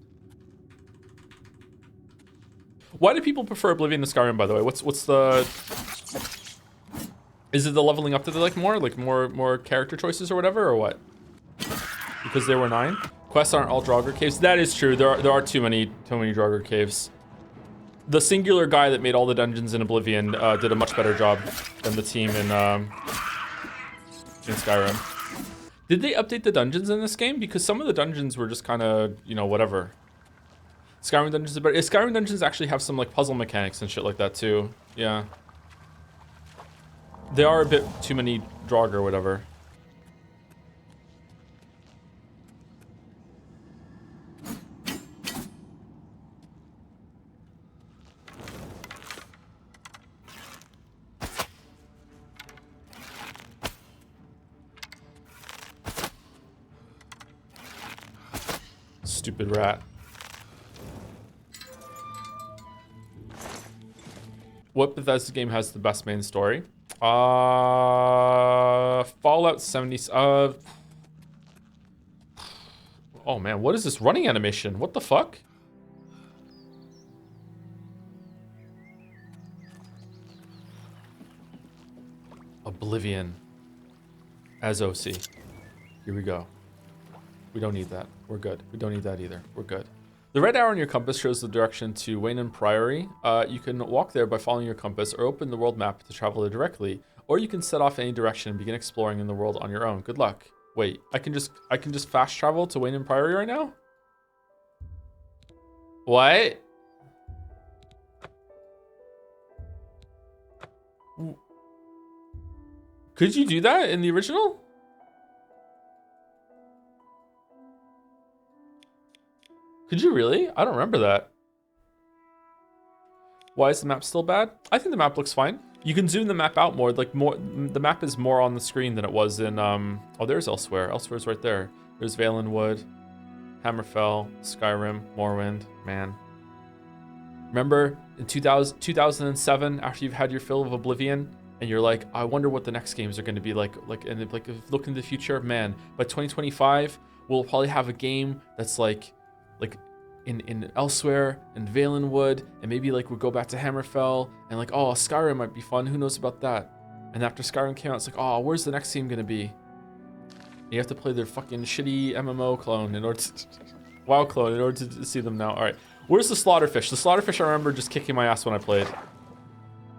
Why do people prefer Oblivion to Skyrim, by the way? What's the... Is it the leveling up that they like more character choices or whatever, or what? Because there were 9? Quests aren't all Draugr caves. That is true. There are too many Draugr caves. The singular guy that made all the dungeons in Oblivion did a much better job than the team in Skyrim. Did they update the dungeons in this game? Because some of the dungeons were just kind of, you know, whatever. Skyrim dungeons are better. Skyrim dungeons actually have some like puzzle mechanics and shit like that too. Yeah. They are a bit too many Draugr or whatever. Stupid rat. What Bethesda game has the best main story? Fallout 70. Oh man, what is this running animation? What the fuck? Oblivion as OC. Here we go. We don't need that. We're good. We don't need that either. We're good. The red arrow on your compass shows the direction to Wayne Priory. You can walk there by following your compass or open the world map to travel there directly, or you can set off any direction and begin exploring in the world on your own. Good luck. Wait, I can just fast travel to Wayne Priory right now? What? Could you do that in the original? Could you really? I don't remember that. Why is the map still bad? I think the map looks fine. You can zoom the map out more, the map is more on the screen than it was in, oh, there's Elsewhere. Elsewhere's right there. There's Valenwood, Hammerfell, Skyrim, Morrowind, man. Remember in 2007, after you've had your fill of Oblivion, and you're like, I wonder what the next games are going to be like, and if look into the future, man, by 2025, we'll probably have a game that's like in Elsewhere and Valenwood, and maybe like we'll go back to Hammerfell, and like, oh, Skyrim might be fun, who knows about that? And after Skyrim came out, it's like, oh, where's the next game gonna be? You have to play their fucking shitty MMO clone in order to WoW clone in order to see them now. All right, where's the slaughterfish? The slaughterfish, I remember just kicking my ass when I played.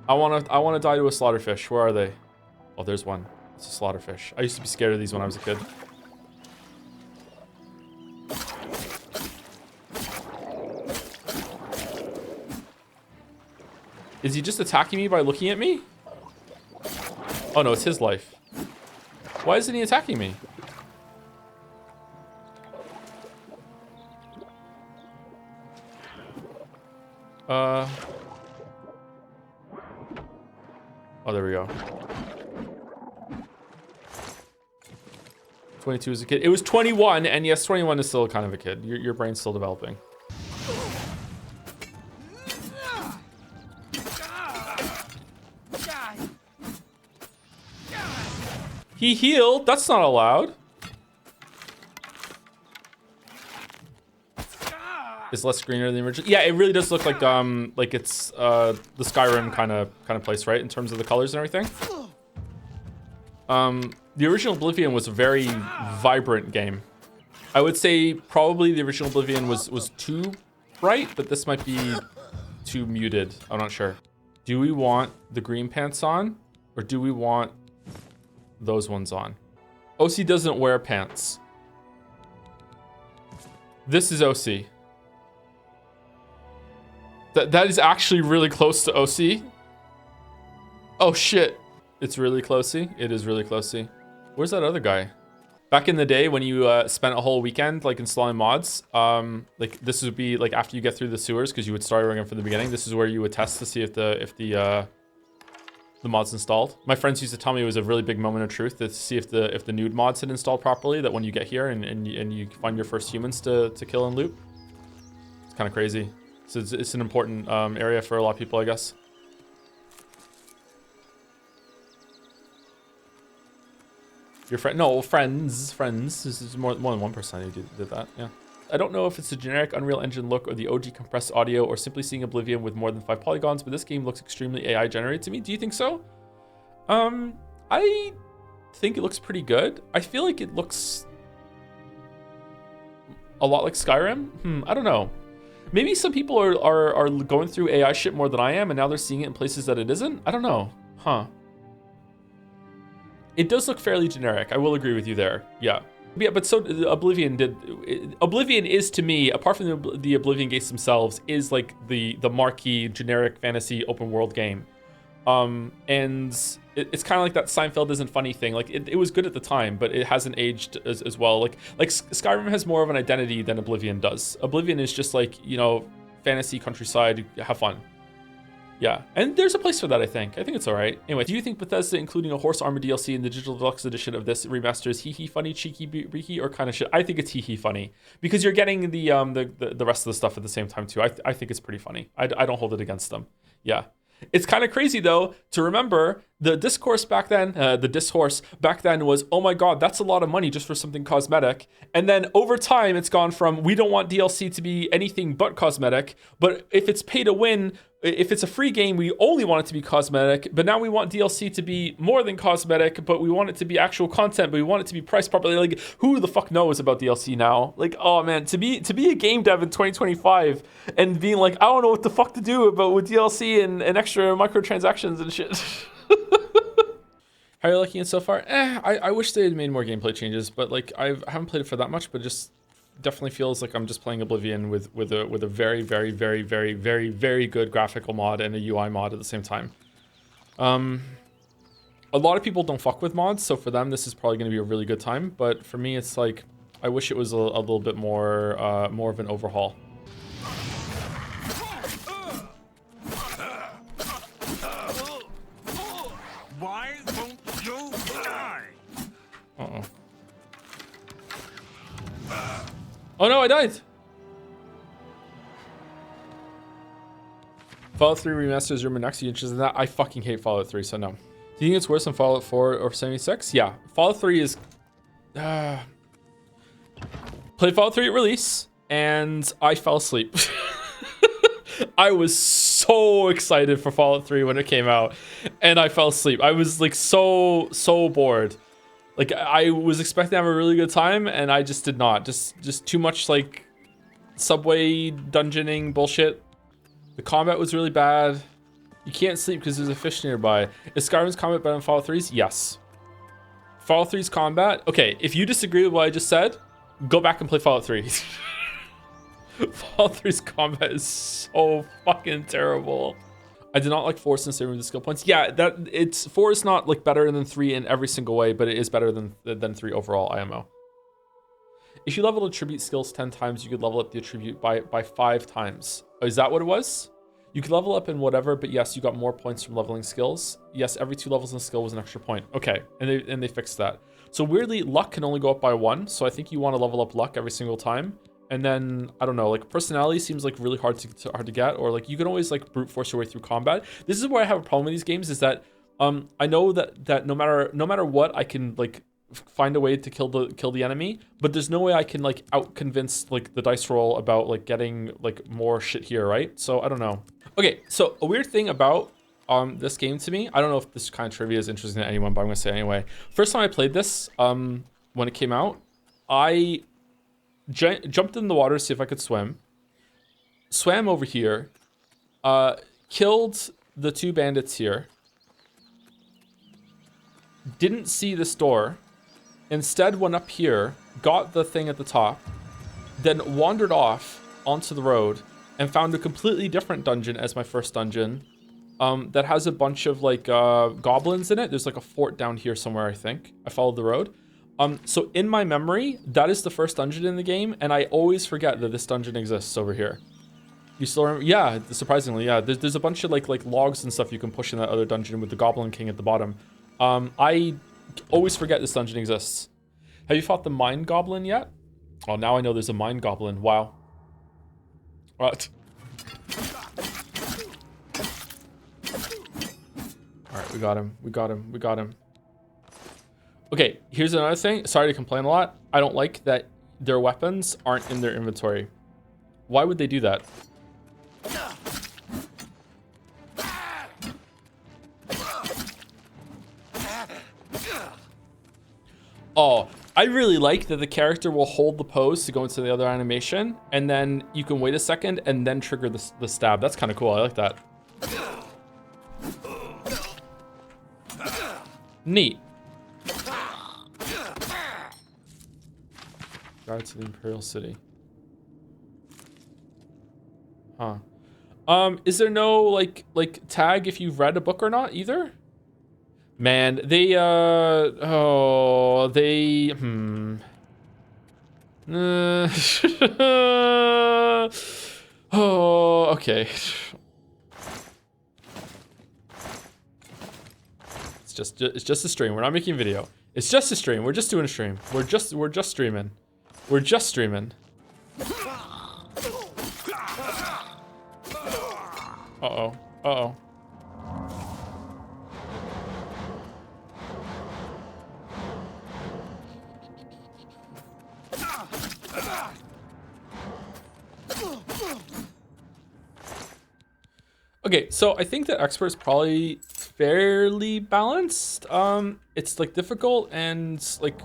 I wanna die to a slaughterfish. Where are they? Oh, there's one. It's a slaughterfish. I used to be scared of these when I was a kid. Is he just attacking me by looking at me? Oh no, it's his life. Why isn't he attacking me? Oh, there we go. 22 is a kid. It was 21, and yes, 21 is still kind of a kid. Your brain's still developing. He healed. That's not allowed. It's less greener than the original. Yeah, it really does look like it's the Skyrim kind of place, right? In terms of the colors and everything. The original Oblivion was a very vibrant game. I would say probably the original Oblivion was too bright, but this might be too muted. I'm not sure. Do we want the green pants on, or do we want those ones on? OC doesn't wear pants. This is OC. That is actually really close to OC. Oh shit. It's really closey. It is really closey. Where's that other guy? Back in the day when you spent a whole weekend like installing mods, like this would be like after you get through the sewers, because you would start running from the beginning. This is where you would test to see if the mod's installed. My friends used to tell me it was a really big moment of truth to see if the nude mods had installed properly. That when you get here and you find your first humans to kill and loot, it's kind of crazy. So it's an important area for a lot of people, I guess. Your friend? No, friends. This is more than one person who did that. Yeah. I don't know if it's the generic Unreal Engine look or the OG compressed audio or simply seeing Oblivion with more than 5 polygons, but this game looks extremely AI generated to me. Do you think so? I think it looks pretty good. I feel like it looks a lot like Skyrim. I don't know. Maybe some people are going through AI shit more than I am, and now they're seeing it in places that it isn't. I don't know. Huh. It does look fairly generic. I will agree with you there. Yeah. Yeah, but so Oblivion did. Oblivion is, to me, apart from the Oblivion games themselves, is like the marquee generic fantasy open world game. And it's kind of like that Seinfeld isn't funny thing. Like it was good at the time, but it hasn't aged as well. Like Skyrim has more of an identity than Oblivion does. Oblivion is just like, you know, fantasy countryside, have fun. Yeah, and there's a place for that, I think. I think it's all right. Anyway, do you think Bethesda including a horse armor DLC in the digital deluxe edition of this remaster is hee-hee funny, cheeky, breaky, or kind of shit? I think it's hee-hee funny because you're getting the rest of the stuff at the same time too. I think it's pretty funny. I don't hold it against them. Yeah. It's kind of crazy though to remember the discourse back then. The discourse back then was, oh my god, that's a lot of money just for something cosmetic. And then over time, it's gone from we don't want DLC to be anything but cosmetic. But if it's pay to win, if it's a free game, we only want it to be cosmetic. But now we want DLC to be more than cosmetic, but we want it to be actual content. But we want it to be priced properly. Like, who the fuck knows about DLC now? Like, oh man, to be a game dev in 2025 and being like, I don't know what the fuck to do about with DLC and extra microtransactions and shit. How are you liking it so far? I wish they had made more gameplay changes, but like I haven't played it for that much, but it just definitely feels like I'm just playing Oblivion with a very, very, very, very, very, very good graphical mod and a UI mod at the same time. A lot of people don't fuck with mods, so for them this is probably going to be a really good time, but for me it's like I wish it was a little bit more of an overhaul. Why won't you die? Uh-oh. Oh no, I died! Fallout 3 Remastered is your next. Are you interested in that? I fucking hate Fallout 3, so no. Do you think it's worse than Fallout 4 or 76? Yeah. Fallout 3 is... Played Fallout 3 at release, and I fell asleep. I was so excited for Fallout 3 when it came out, and I fell asleep. I was like so bored. Like I was expecting to have a really good time, and I just did not. Just too much like subway dungeoning bullshit. The combat was really bad. You can't sleep because there's a fish nearby. Is Skyrim's combat better than Fallout 3's? Yes. Fallout 3's combat. Okay, if you disagree with what I just said, go back and play Fallout 3. Fallout 3's combat is so fucking terrible. I did not like 4 since they removed the skill points. Yeah, 4 is not like better than 3 in every single way, but it is better than 3 overall IMO. If you leveled attribute skills 10 times, you could level up the attribute by 5 times. Oh, is that what it was? You could level up in whatever, but yes, you got more points from leveling skills. Yes, every 2 levels in skill was an extra point. Okay, and they fixed that. So weirdly, luck can only go up by 1. So I think you want to level up luck every single time. And then, I don't know, like personality seems like really hard to get, or like you can always like brute force your way through combat. This is where I have a problem with these games is that I know that no matter what, I can like find a way to kill the enemy, but there's no way I can like out convince like the dice roll about like getting like more shit here, right? So I don't know. Okay, so a weird thing about this game to me, I don't know if this kind of trivia is interesting to anyone, but I'm gonna say it anyway. First time I played this, when it came out, I jumped in the water to see if I could swim, swam over here, killed the 2 bandits here, didn't see this door, instead went up here, got the thing at the top, then wandered off onto the road and found a completely different dungeon as my first dungeon that has a bunch of like goblins in it. There's like a fort down here somewhere, I think. I followed the road. So in my memory, that is the first dungeon in the game, and I always forget that this dungeon exists over here. You still remember? Yeah, surprisingly, yeah. There's a bunch of like logs and stuff you can push in that other dungeon with the Goblin King at the bottom. I always forget this dungeon exists. Have you fought the Mine Goblin yet? Oh, now I know there's a Mine Goblin. Wow. What? All right, we got him. We got him. We got him. Okay, here's another thing. Sorry to complain a lot. I don't like that their weapons aren't in their inventory. Why would they do that? Oh, I really like that the character will hold the pose to go into the other animation, and then you can wait a second and then trigger the stab. That's kind of cool. I like that. Neat. Guide to the Imperial City. Huh. Is there no like tag if you've read a book or not either? Man, they oh, they oh, okay. It's just a stream. We're not making a video. It's just a stream. We're just doing a stream. We're just streaming. We're just streaming. Uh-oh. Uh-oh. Okay, so I think that expert's probably fairly balanced. It's like difficult and like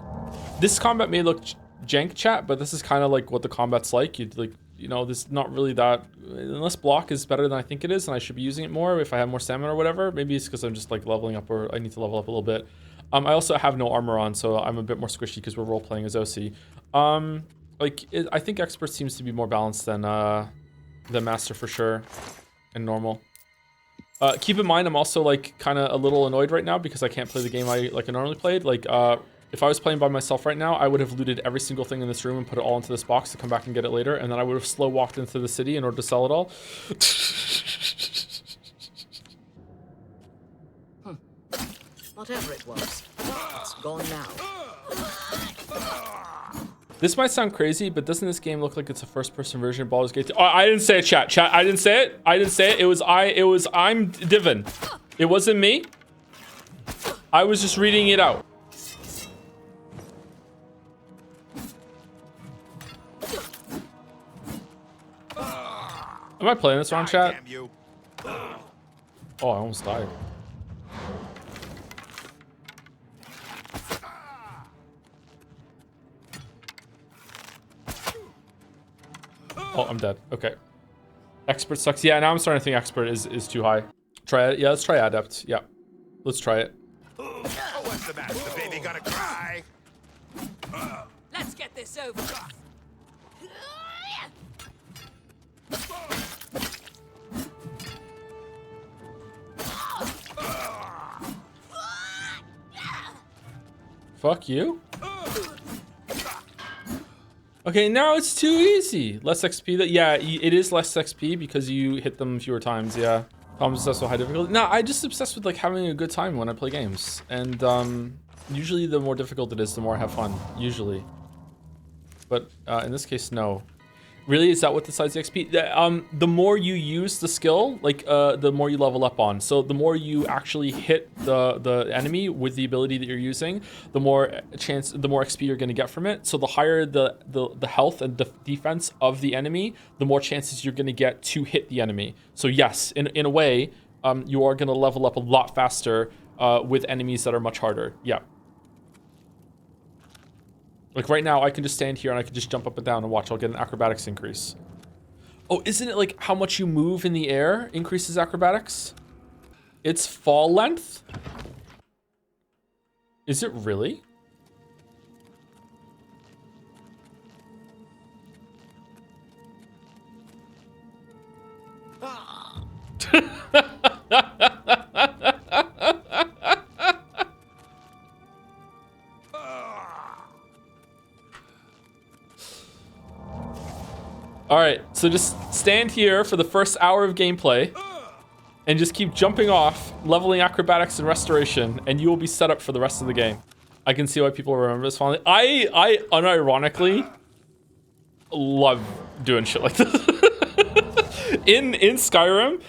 this combat may look jank chat, but this is kind of like what the combat's like. You'd like, you know, this not really that, unless block is better than I think it is and I should be using it more if I have more stamina or whatever. Maybe it's because I'm just like leveling up or I need to level up a little bit. I also have no armor on, so I'm a bit more squishy because we're role playing as OC. I think expert seems to be more balanced than master for sure, and normal. Keep in mind, I'm also like kind of a little annoyed right now because I can't play the game I normally played. Like, if I was playing by myself right now, I would have looted every single thing in this room and put it all into this box to come back and get it later, and then I would have slow walked into the city in order to sell it all. Whatever it was, it's gone now. This might sound crazy, but doesn't this game look like it's a first-person version of Baldur's Gate 2? Oh, I didn't say it, chat. Chat, I didn't say it. I didn't say it. I'm Divin. It wasn't me. I was just reading it out. Am I playing this wrong, chat? Oh, I almost died. Oh, I'm dead. Okay. Expert sucks. Yeah, now I'm starting to think expert is too high. Try it. Yeah, let's try adept. Yeah. Let's try it. Oh, what's the matter? The baby gonna cry? Let's get this over with. Fuck you. Okay, now it's too easy. Less XP. Yeah, it is less XP because you hit them fewer times. Yeah. I'm obsessed with high difficulty. No, I just obsessed with like having a good time when I play games. And usually the more difficult it is, the more I have fun. Usually. But in this case, no. Really, is that what decides the XP? The more you use the skill, like the more you level up on. So the more you actually hit the enemy with the ability that you're using, the more XP you're going to get from it. So the higher the health and defense of the enemy, the more chances you're going to get to hit the enemy. So yes, in a way, you are going to level up a lot faster with enemies that are much harder. Yeah. Like right now, I can just stand here and I can just jump up and down and watch. I'll get an acrobatics increase. Oh, isn't it like how much you move in the air increases acrobatics? It's fall length? Is it really? All right, so just stand here for the first hour of gameplay and just keep jumping off, leveling acrobatics and restoration, and you will be set up for the rest of the game. I can see why people remember this fondly. I unironically love doing shit like this. in Skyrim,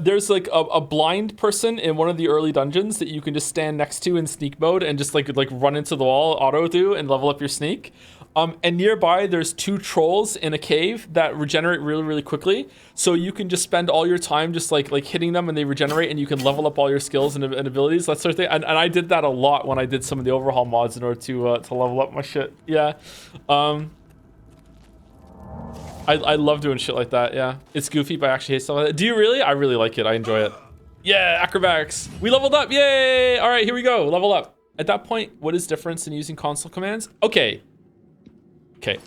there's like a blind person in one of the early dungeons that you can just stand next to in sneak mode and just like run into the wall, auto do, and level up your sneak. And nearby there's 2 trolls in a cave that regenerate really, really quickly. So you can just spend all your time just like hitting them and they regenerate, and you can level up all your skills and abilities, that sort of thing. And I did that a lot when I did some of the overhaul mods in order to level up my shit. Yeah. I love doing shit like that, yeah. It's goofy, but I actually hate stuff like that. Do you really? I really like it. I enjoy it. Yeah, acrobatics. We leveled up, yay! All right, here we go, level up. At that point, what is difference in using console commands? Okay,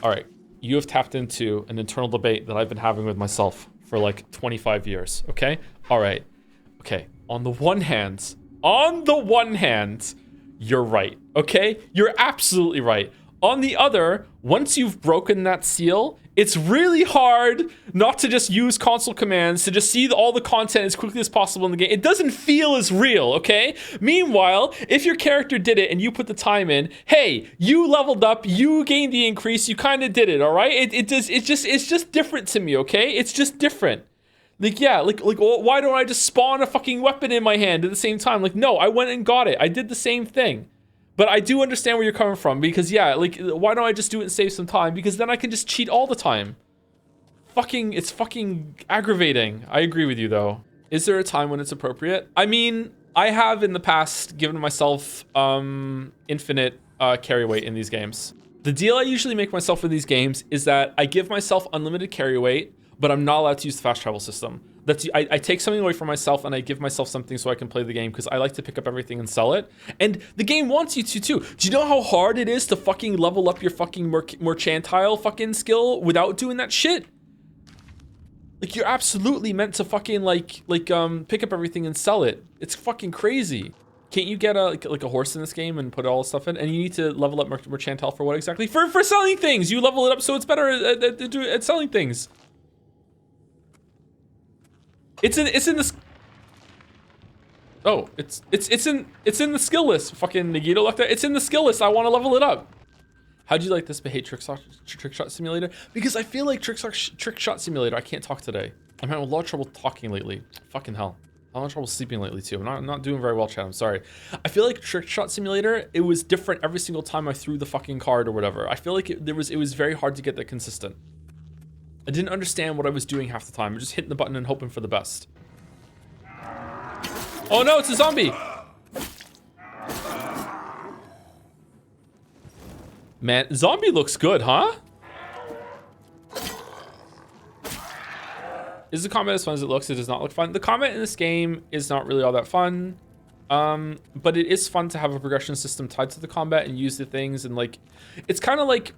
all right. You have tapped into an internal debate that I've been having with myself for like 25 years, okay? All right, okay. On the one hand, you're right, okay? You're absolutely right. On the other, once you've broken that seal, it's really hard not to just use console commands to just see all the content as quickly as possible in the game. It doesn't feel as real, okay? Meanwhile, if your character did it and you put the time in, hey, you leveled up, you gained the increase, you kind of did it, all right? It's just different to me, okay? It's just different. Like, yeah, like why don't I just spawn a fucking weapon in my hand at the same time? Like, no, I went and got it. I did the same thing. But I do understand where you're coming from, because yeah, like, why don't I just do it and save some time? Because then I can just cheat all the time. It's fucking aggravating. I agree with you though. Is there a time when it's appropriate? I mean, I have in the past given myself infinite carry weight in these games. The deal I usually make myself with these games is that I give myself unlimited carry weight, but I'm not allowed to use the fast travel system. I take something away from myself and I give myself something so I can play the game, because I like to pick up everything and sell it. And the game wants you to too. Do you know how hard it is to fucking level up your fucking mercantile fucking skill without doing that shit? Like, you're absolutely meant to fucking pick up everything and sell it. It's fucking crazy. Can't you get a horse in this game and put all the stuff in? And you need to level up mercantile for what exactly? For selling things. You level it up so it's better at selling things. It's in this. Oh, it's in the skill list. Fucking Nagito like that. It's in the skill list. I want to level it up. How'd you like this, but hate Trick Shot Simulator? Because I feel like Trick Shot Simulator. I can't talk today. I'm having a lot of trouble talking lately. Fucking hell. I'm having trouble sleeping lately too. I'm not doing very well, chat. I'm sorry. I feel like Trick Shot Simulator, it was different every single time I threw the fucking card or whatever. I feel like it was very hard to get that consistent. I didn't understand what I was doing half the time. I'm just hitting the button and hoping for the best. Oh no, it's a zombie! Man, zombie looks good, huh? Is the combat as fun as it looks? It does not look fun. The combat in this game is not really all that fun. But it is fun to have a progression system tied to the combat and use the things, and like, it's kind of like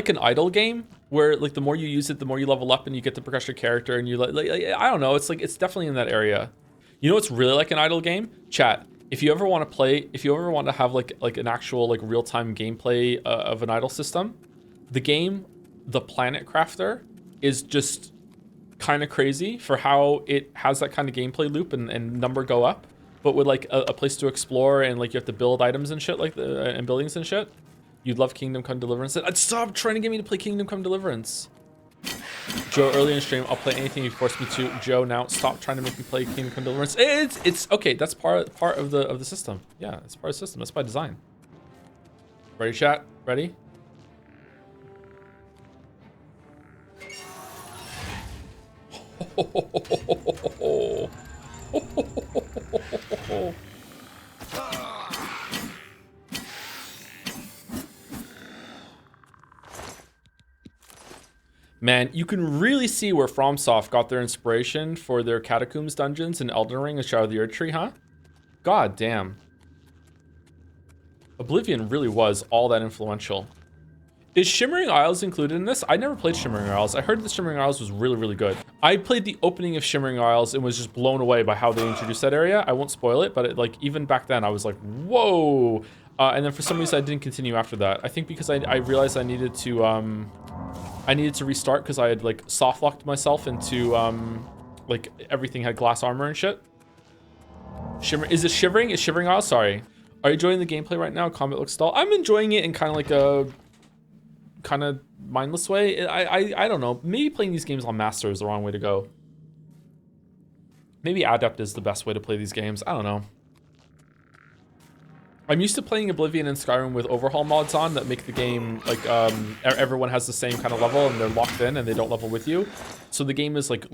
an idle game where like the more you use it, the more you level up and you get to progress your character, and you like I don't know, it's definitely in that area. You know what's really like an idle game? Chat. If you ever want to have like an actual like real-time gameplay of an idle system, the game The Planet Crafter is just kind of crazy for how it has that kind of gameplay loop and number go up, but with like a place to explore, and like you have to build items and shit and buildings and shit. You'd love Kingdom Come Deliverance. Stop trying to get me to play Kingdom Come Deliverance. Joe, early in stream, I'll play anything you force me to. Joe, now stop trying to make me play Kingdom Come Deliverance. It's okay. That's part of the system. Yeah, it's part of the system. That's by design. Ready, chat? Ready? Man, you can really see where FromSoft got their inspiration for their Catacombs dungeons in Elden Ring and Shadow of the Erdtree, huh? God damn. Oblivion really was all that influential. Is Shimmering Isles included in this? I never played Shimmering Isles. I heard that Shimmering Isles was really, really good. I played the opening of Shimmering Isles and was just blown away by how they introduced that area. I won't spoil it, but like even back then I was like, whoa. And then for some reason I didn't continue after that. I think because I realized I needed to restart because I had like soft locked myself into like everything had glass armor and shit. Shimmer, is it shivering? Is shivering out? Sorry. Are you enjoying the gameplay right now? Combat looks dull. I'm enjoying it in kind of like a kind of mindless way. I don't know. Maybe playing these games on Master is the wrong way to go. Maybe Adept is the best way to play these games. I don't know. I'm used to playing Oblivion and Skyrim with overhaul mods on that make the game like everyone has the same kind of level and they're locked in and they don't level with you. So the game is like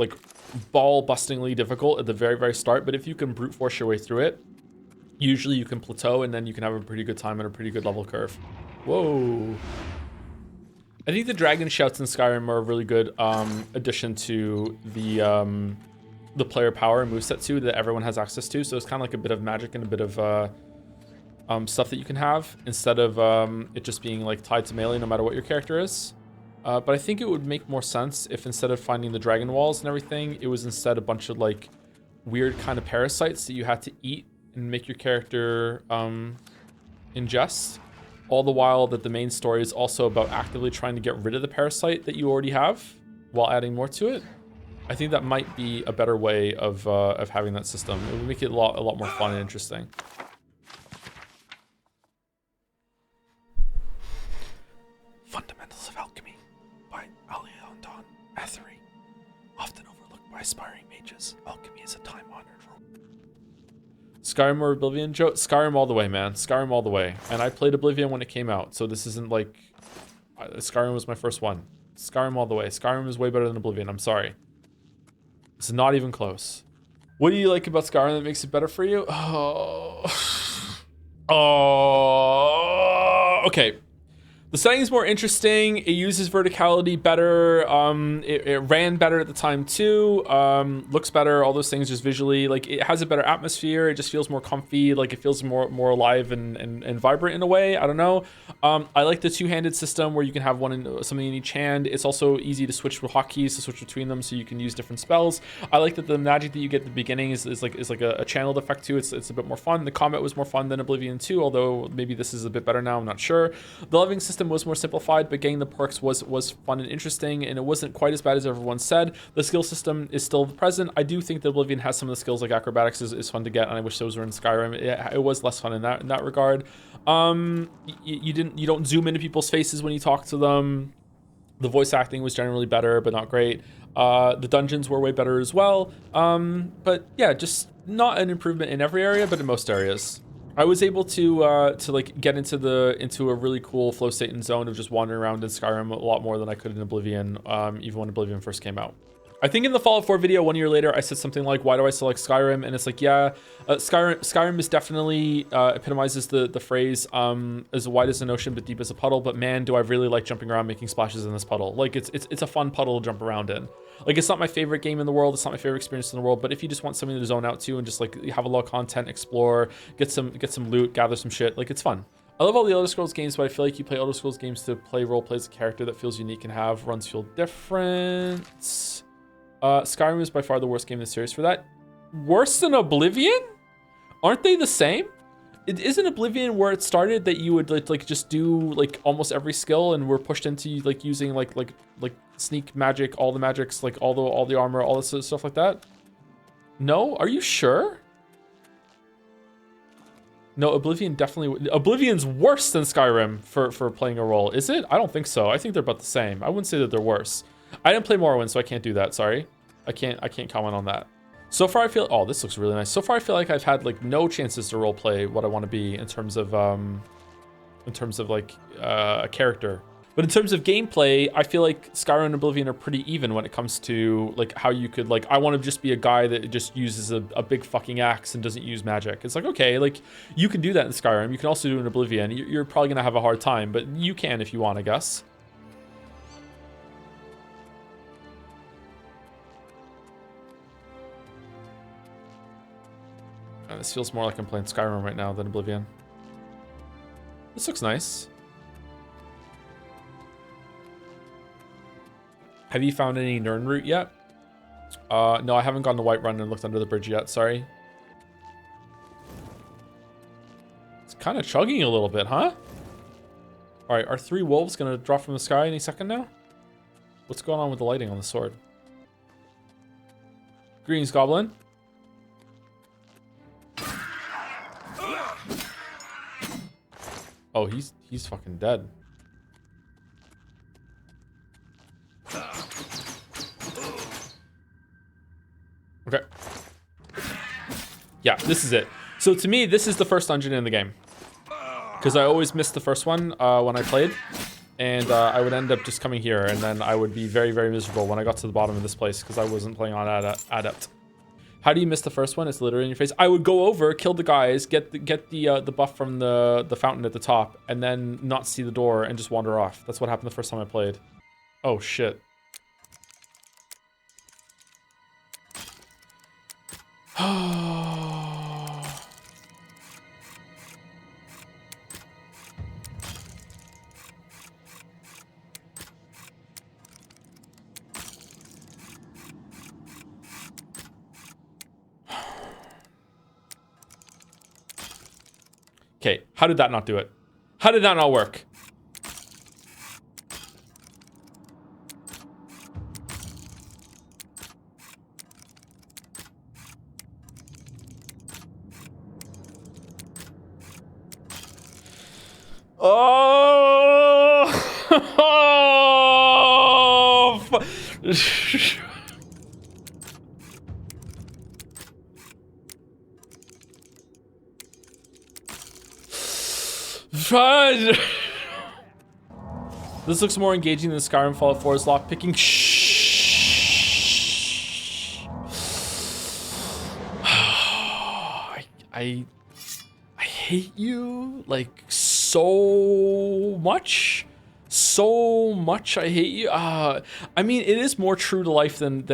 ball bustingly difficult at the very start, but if you can brute force your way through it, usually you can plateau and then you can have a pretty good time and a pretty good level curve. Whoa. I think the dragon shouts in Skyrim are a really good addition to the player power and moveset too that everyone has access to. So it's kind of like a bit of magic and a bit of stuff that you can have instead of it just being like tied to melee no matter what your character is. But I think it would make more sense if instead of finding the dragon walls and everything, it was instead a bunch of like weird kind of parasites that you had to eat and make your character ingest. All the while that the main story is also about actively trying to get rid of the parasite that you already have while adding more to it. I think that might be a better way of having that system. It would make it a lot more fun and interesting. Fundamentals of Alchemy by Alianton Athery. Often overlooked by aspiring mages, alchemy is a time-honored role. Skyrim or Oblivion, Joe? Skyrim all the way, man. Skyrim all the way. And I played Oblivion when it came out, so this isn't like... Skyrim was my first one. Skyrim all the way. Skyrim is way better than Oblivion, I'm sorry. It's not even close. What do you like about Skyrim that makes it better for you? Oh... Okay. The setting's more interesting. It uses verticality better. It ran better at the time too. Looks better. All those things just visually. Like it has a better atmosphere. It just feels more comfy. Like it feels more alive and vibrant in a way. I don't know. I like the two-handed system where you can have something in each hand. It's also easy to switch with hotkeys to switch between them, so you can use different spells. I like that the magic that you get at the beginning is like a channeled effect too. It's a bit more fun. The combat was more fun than Oblivion 2, although maybe this is a bit better now. I'm not sure. The leveling system was more simplified, but getting the perks was fun and interesting, and it wasn't quite as bad as everyone said. The skill system is still present. I do think that Oblivion has some of the skills like acrobatics is fun to get, and I wish those were in Skyrim. It was less fun in that regard. You don't zoom into people's faces when you talk to them. The voice acting was generally better, but not great. The dungeons were way better as well. But yeah, just not an improvement in every area, but in most areas. I was able to like get into a really cool flow state and zone of just wandering around in Skyrim a lot more than I could in Oblivion, even when Oblivion first came out. I think in the Fallout 4 video 1 year later, I said something like, why do I select Skyrim? And it's like, yeah, Skyrim is definitely epitomizes the phrase, as wide as an ocean, but deep as a puddle. But man, do I really like jumping around, making splashes in this puddle. Like it's a fun puddle to jump around in. Like it's not my favorite game in the world. It's not my favorite experience in the world. But if you just want something to zone out to and just like have a lot of content, explore, get some loot, gather some shit, like it's fun. I love all the Elder Scrolls games, but I feel like you play Elder Scrolls games to play role play as a character that feels unique and have runs feel different. Skyrim is by far the worst game in the series for that. Worse than Oblivion? Aren't they the same? It isn't Oblivion where it started that you would like just do like almost every skill and we're pushed into like using like sneak magic, all the magics, like all the armor, all this sort of stuff like that? No? Are you sure? No, Oblivion's worse than Skyrim for playing a role. Is it? I don't think so. I think they're about the same. I wouldn't say that they're worse. I didn't play Morrowind, so I can't do that. Sorry. I can't comment on that. So far I feel, oh, this looks really nice. So far I feel like I've had like no chances to roleplay what I want to be in terms of like a character. But in terms of gameplay, I feel like Skyrim and Oblivion are pretty even when it comes to like how you could like, I want to just be a guy that just uses a big fucking axe and doesn't use magic. It's like, okay, like you can do that in Skyrim. You can also do it in Oblivion. You're probably going to have a hard time, but you can if you want, I guess. This feels more like I'm playing Skyrim right now than Oblivion. This looks nice. Have you found any Nirn route yet? No, I haven't gone to Whiterun and looked under the bridge yet, sorry. Let's kind of chugging a little bit, huh? All right, are 3 wolves gonna drop from the sky any second now? What's going on with the lighting on the sword? Greetings, goblin. Oh, he's fucking dead. Okay. Yeah, this is it. So to me, this is the first dungeon in the game. Because I always missed the first one when I played. And I would end up just coming here, and then I would be very, very miserable when I got to the bottom of this place because I wasn't playing on Adept. How do you miss the first one? It's literally in your face. I would go over, kill the guys, get the buff from the fountain at the top, and then not see the door and just wander off. That's what happened the first time I played. Oh shit. Okay, how did that not do it? How did that not work? Oh! Fudge! This looks more engaging than Skyrim Fallout 4's lockpicking. Shh. I hate you like so much. So much I hate you. I mean, it is more true to life than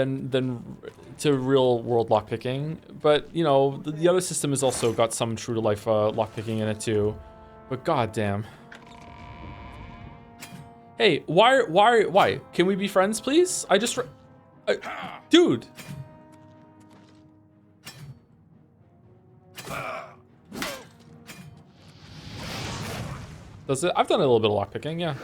to real world lockpicking, but you know, the other system has also got some true to life lockpicking in it too. But goddamn. Hey, why? Can we be friends, please? I just, dude. Does it? I've done a little bit of lockpicking, yeah.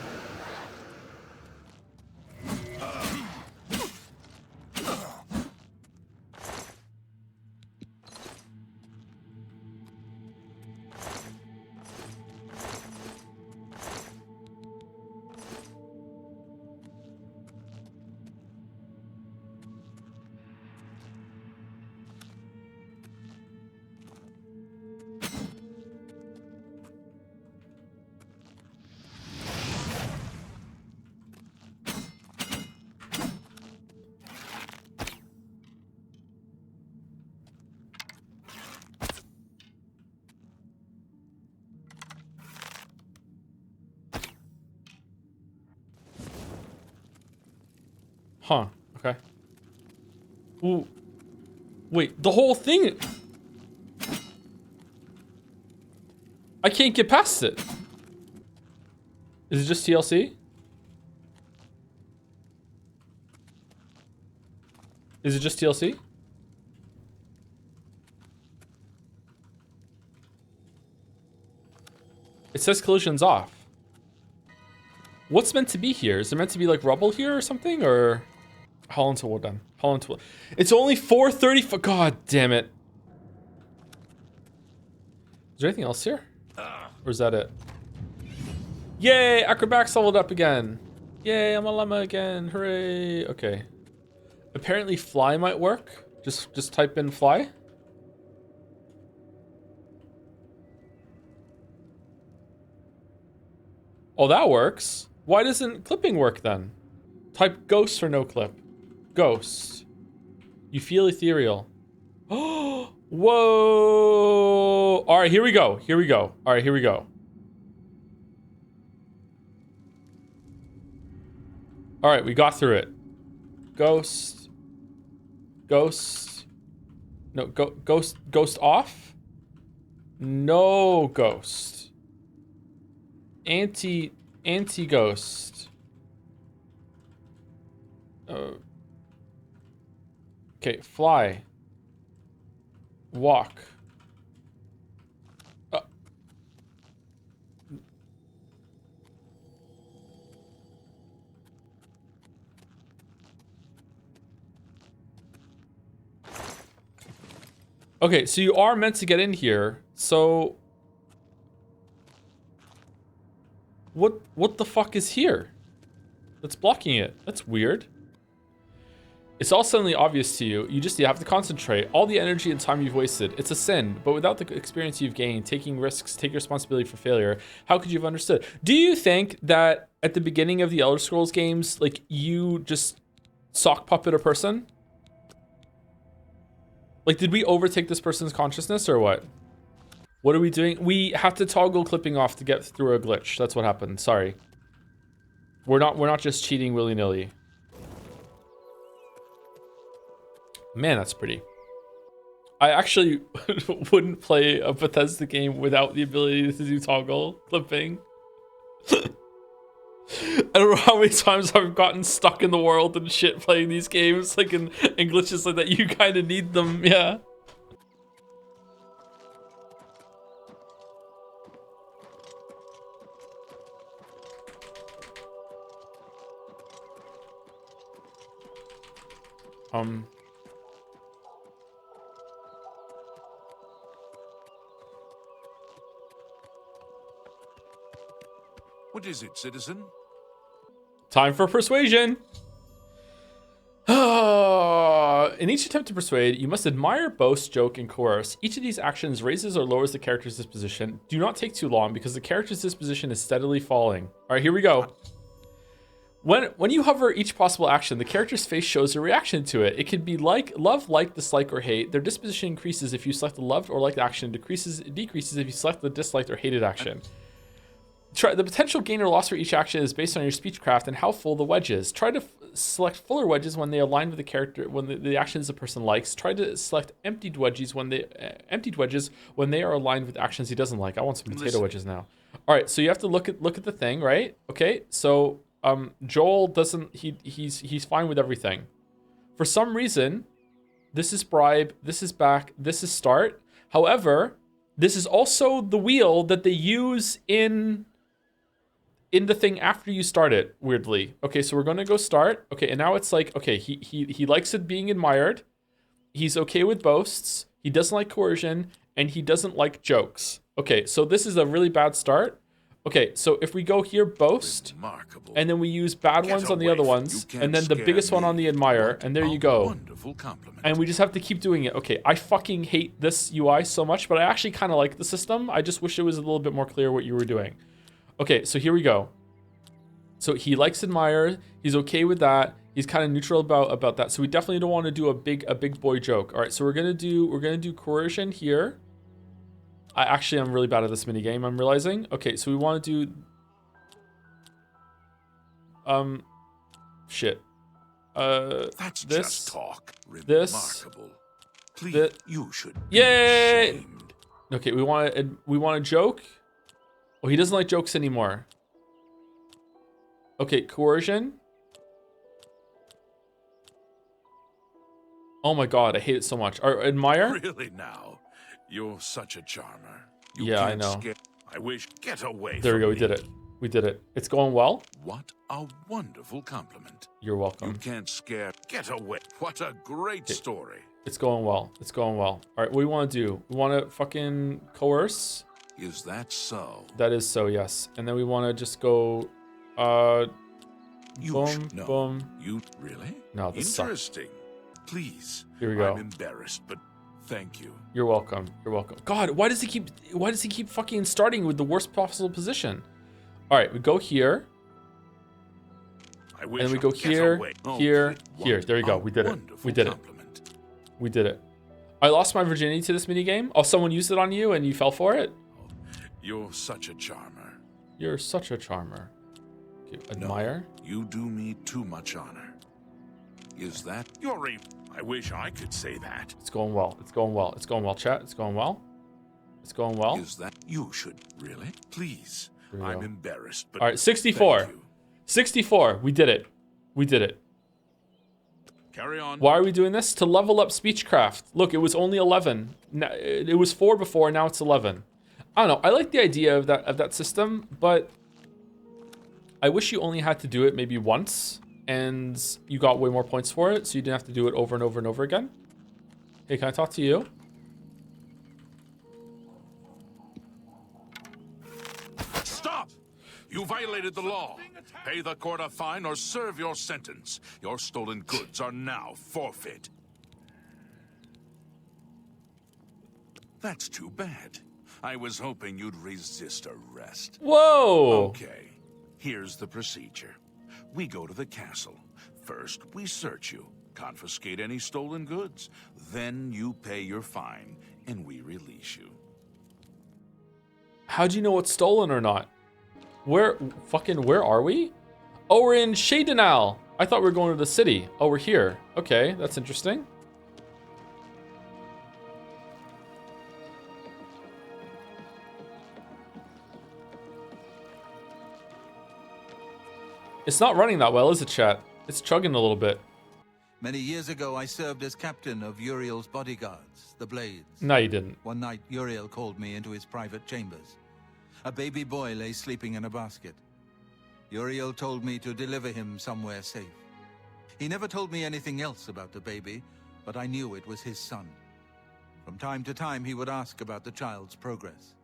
Huh, okay. Ooh. Wait, the whole thing... I can't get past it. Is it just TLC? Is it just TLC? It says collision's off. What's meant to be here? Is there meant to be like rubble here or something? Or how long till we're done? How long till... It's only 4:30. God damn it. Is there anything else here? Or is that it? Yay! Acrobatics leveled up again. Yay! I'm a llama again. Hooray! Okay. Apparently fly might work. Just type in fly. Oh, that works. Why doesn't clipping work then? Type ghost for no clip. Ghost. You feel ethereal. Oh, whoa. All right, here we go. Here we go. All right, here we go. All right, we got through it. Ghost. Ghost. No, ghost off? No ghost. Anti-ghost. Okay, fly. Walk. Okay, so you are meant to get in here. So what the fuck is here that's blocking it? That's weird. It's all suddenly obvious to you. You have to concentrate. All the energy and time you've wasted. It's a sin, but without the experience you've gained, taking risks, take responsibility for failure, how could you have understood? Do you think that at the beginning of the Elder Scrolls games, like, you just sock puppet a person? Like, did we overtake this person's consciousness or what? What are we doing? We have to toggle clipping off to get through a glitch. That's what happened. Sorry. We're not just cheating willy-nilly. Man, that's pretty. I actually wouldn't play a Bethesda game without the ability to do toggle clipping. I don't know how many times I've gotten stuck in the world and shit playing these games, like in glitches like that. You kind of need them, yeah. What is it, citizen? Time for persuasion. In each attempt to persuade, you must admire, boast, joke, and coerce. Each of these actions raises or lowers the character's disposition. Do not take too long because the character's disposition is steadily falling. All right, here we go. When you hover each possible action, the character's face shows a reaction to it. It can be like, love, like, dislike, or hate. Their disposition increases if you select the loved or liked action, decreases if you select the disliked or hated action. The potential gain or loss for each action is based on your speechcraft and how full the wedge is. Try to select fuller wedges when they align with the character, when the actions the person likes. Try to select emptied wedges when they are aligned with actions he doesn't like. I want some potato wedges now. All right, so you have to look at the thing, right? Okay, so Joel doesn't. He's fine with everything. For some reason, this is bribe. This is back. This is start. However, this is also the wheel that they use in the thing after you start it, weirdly. Okay, so we're gonna go start. Okay, and now it's like, okay, he likes it being admired. He's okay with boasts. He doesn't like coercion, and he doesn't like jokes. Okay, so this is a really bad start. Okay, so if we go here, boast, Remarkable. and then we use bad ones on the other ones, and then the biggest one on the admire, and there you go. Wonderful compliment. And we just have to keep doing it. Okay, I fucking hate this UI so much, but I actually kind of like the system. I just wish it was a little bit more clear what you were doing. Okay, so here we go. So he likes admire. He's okay with that. He's kind of neutral about that. So we definitely don't want to do a big boy joke. All right, so we're gonna do coercion here. I am really bad at this mini game. I'm realizing. Okay, so we want to do shit. That's this, just talk. this, Remarkable. Please, this. you should be Yay! ashamed. Okay, we want to joke. Oh, he doesn't like jokes anymore. Okay, coercion. Oh my god, I hate it so much. Admire? Really now? You're such a charmer. You Yeah, I can't know. scare- I wish. Get away There we from go, we me. did it. We did it. It's going well. What a wonderful compliment. You're You welcome. can't scare. Get away. What a great story. It's going well. It's going well. All right, what do we want to do? We want to fucking coerce. Is that so? That is so, yes. And then we want to just go, You boom, should know. boom. You really? No, this sucks. Interesting. Please. Here we go. I'm embarrassed, but thank you. You're welcome. You're welcome. God, why does he keep fucking starting with the worst possible position? All right, we go here. I wish And then we go Get here, away. Oh, here, please. here. There we go. A We did it. wonderful We did it. compliment. We did it. I lost my virginity to this mini game. Oh, someone used it on you and you fell for it? You're such a charmer. You're such a charmer. Okay, No, admire. you do me too much honor. Is that you're a? I wish I could say that. It's going well. It's going well. It's going well, chat. It's going well. It's going well. Is that you should really? Please. Here we I'm go. embarrassed, but All right, 64. thank you. 64. We did it. We did it. Carry on. Why are we doing this? To level up speechcraft. Look, it was only 11. It was 4 before, now it's 11. I don't know. I like the idea of that system, but I wish you only had to do it maybe once and you got way more points for it, so you didn't have to do it over and over and over again. Hey, can I talk to you? You violated the law. Pay the court a fine or serve your sentence. Your stolen goods are now forfeit. That's too bad. I was hoping you'd resist arrest. Whoa! Okay, here's the procedure. We go to the castle. First, we search you, confiscate any stolen goods. Then you pay your fine, and we release you. How do you know what's stolen or not? Where are we? Oh, we're in Shadenal. I thought we were going to the city. Oh, we're here. Okay, that's interesting. It's not running that well, is it, chat? It's chugging a little bit. Many years ago, I served as captain of Uriel's bodyguards, the Blades. No, you didn't. One night, Uriel called me into his private chambers. A baby boy lay sleeping in a basket. Uriel told me to deliver him somewhere safe. He never told me anything else about the baby, but I knew it was his son. From time to time, he would ask about the child's progress.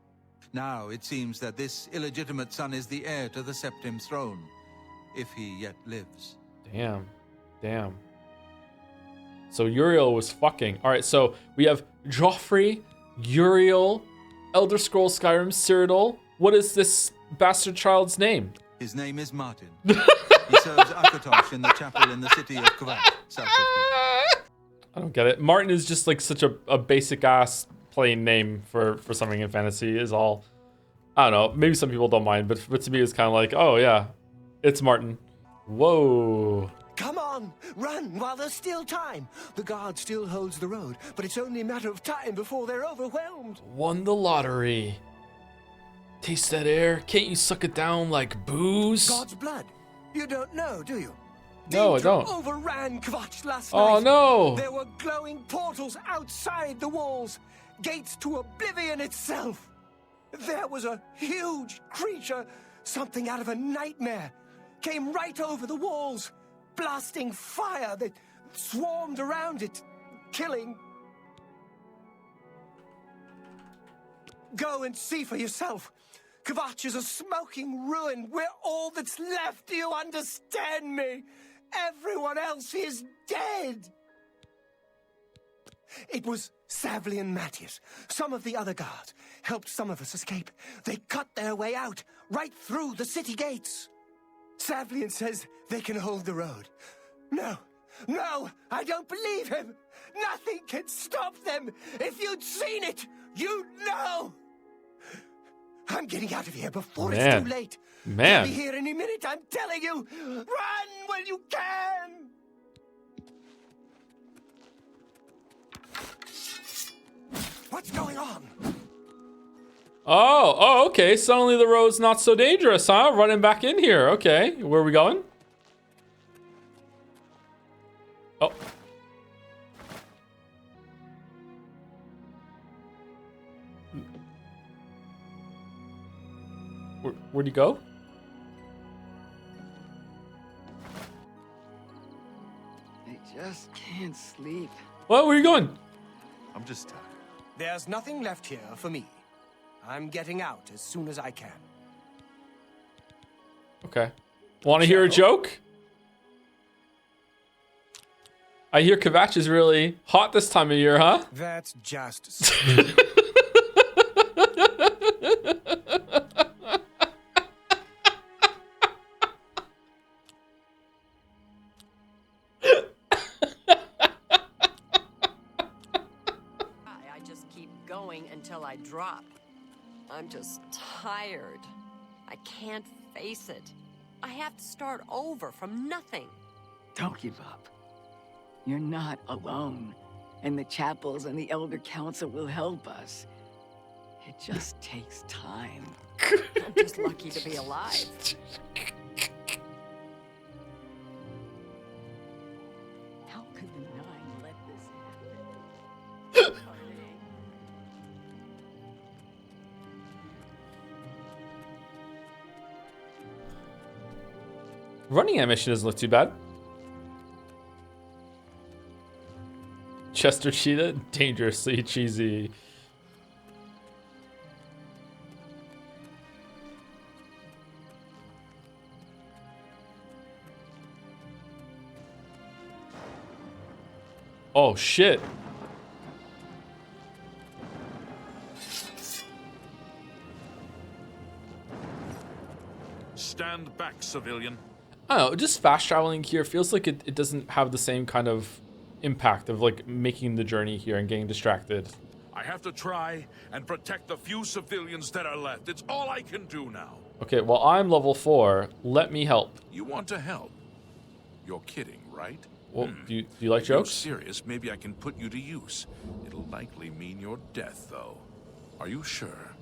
Now, it seems that this illegitimate son is the heir to the Septim throne, if he yet lives. Damn. Damn. So Uriel was fucking. All right, so we have Joffrey, Uriel, Elder Scrolls Skyrim, Cyrodill. What is this bastard child's name? His name is Martin. He serves Akatosh in the chapel in the city of Kvat, south of here. I don't get it. Martin is just like such a basic ass plain name for something in fantasy is all. I don't know. Maybe some people don't mind, but to me it's kind of like, oh yeah, it's Martin. Whoa. Come on, run while there's still time. The guard still holds the road, but it's only a matter of time before they're overwhelmed. Won the lottery. Taste that air. Can't you suck it down like booze? God's blood. You don't know, do you? No, I Daedra don't. Overran Kvatch last Oh night. no. There were glowing portals outside the walls, gates to Oblivion itself. There was a huge creature, something out of a nightmare, came right over the walls, blasting fire that swarmed around it, killing. Go and see for yourself. Kvatch is a smoking ruin. We're all that's left. Do you understand me? Everyone else is dead. It was Savli and Matthias. Some of the other guards helped some of us escape. They cut their way out, right through the city gates. Savlian says they can hold the road. No, I don't believe him. Nothing can stop them. If you'd seen it, you'd know. I'm getting out of here before it's too late. Man. I'll be here any minute, I'm telling you. Run when you can. What's going on? Oh, okay. Suddenly the road's not so dangerous, huh? Running back in here. Okay. Where are we going? Oh. Where'd he go? I just can't sleep. Well, where are you going? I'm just tired. There's nothing left here for me. I'm getting out as soon as I can. Okay. Want to hear a joke? I hear Kvatch is really hot this time of year, huh? That's just... I just keep going until I drop. I'm just tired. I can't face it. I have to start over from nothing. Don't give up. You're not alone. And the chapels and the Elder Council will help us. It just takes time. I'm just lucky to be alive. How could the Nine let this happen? Running animation doesn't look too bad. Chester Cheetah, dangerously cheesy. Oh, shit. Stand back, civilian. I don't know, just fast traveling here feels like it doesn't have the same kind of impact of like making the journey here and getting distracted. I have to try and protect the few civilians that are left. It's all I can do now. Okay, well, I'm level 4. Let me help. You want to help? You're kidding, right? Well, do you like If you're jokes? serious, maybe I can put you to use. It'll likely mean your death, though. Are you sure?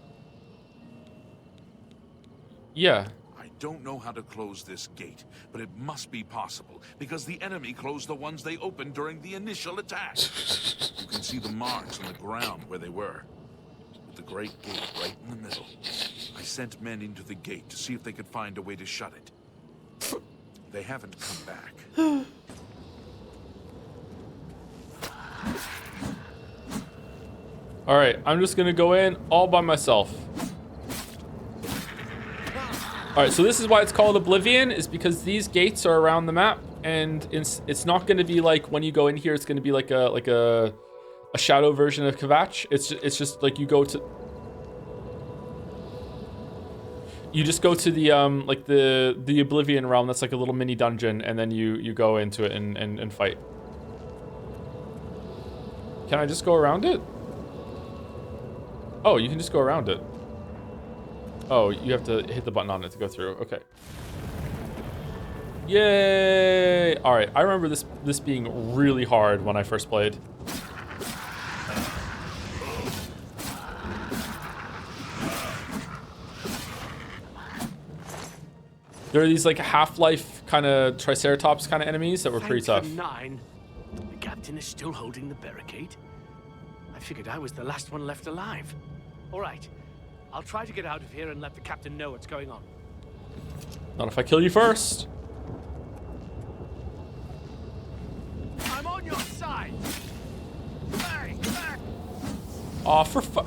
Yeah. I don't know how to close this gate, but it must be possible, because the enemy closed the ones they opened during the initial attack. You can see the marks on the ground where they were, with the great gate right in the middle. I sent men into the gate to see if they could find a way to shut it. They haven't come back. All right, I'm just gonna go in all by myself. All right, so this is why it's called Oblivion, is because these gates are around the map, and it's not gonna be like when you go in here, it's gonna be like a shadow version of Kvatch. It's just like you just go to the like the Oblivion realm. That's like a little mini dungeon, and then you go into it and fight. Can I just go around it? Oh, you can just go around it. Oh, you have to hit the button on it to go through. Okay. Yay! All right, I remember this being really hard when I first played. There are these like Half-Life kind of Triceratops kind of enemies that were pretty tough. 9. The captain is still holding the barricade. I figured I was the last one left alive. All right, I'll try to get out of here and let the captain know what's going on. Not if I kill you first. I'm on your side. Hey, back. Aw, for fu-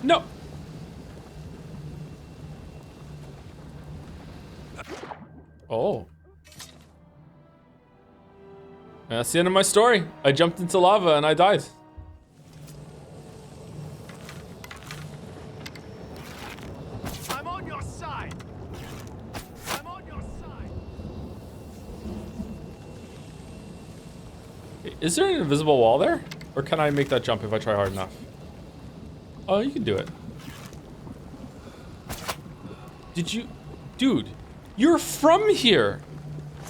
No. Oh. And that's the end of my story. I jumped into lava and I died. I'm on your side. I'm on your side. Is there an invisible wall there? Or can I make that jump if I try hard enough? Oh, you can do it. Did you... Dude, you're from here.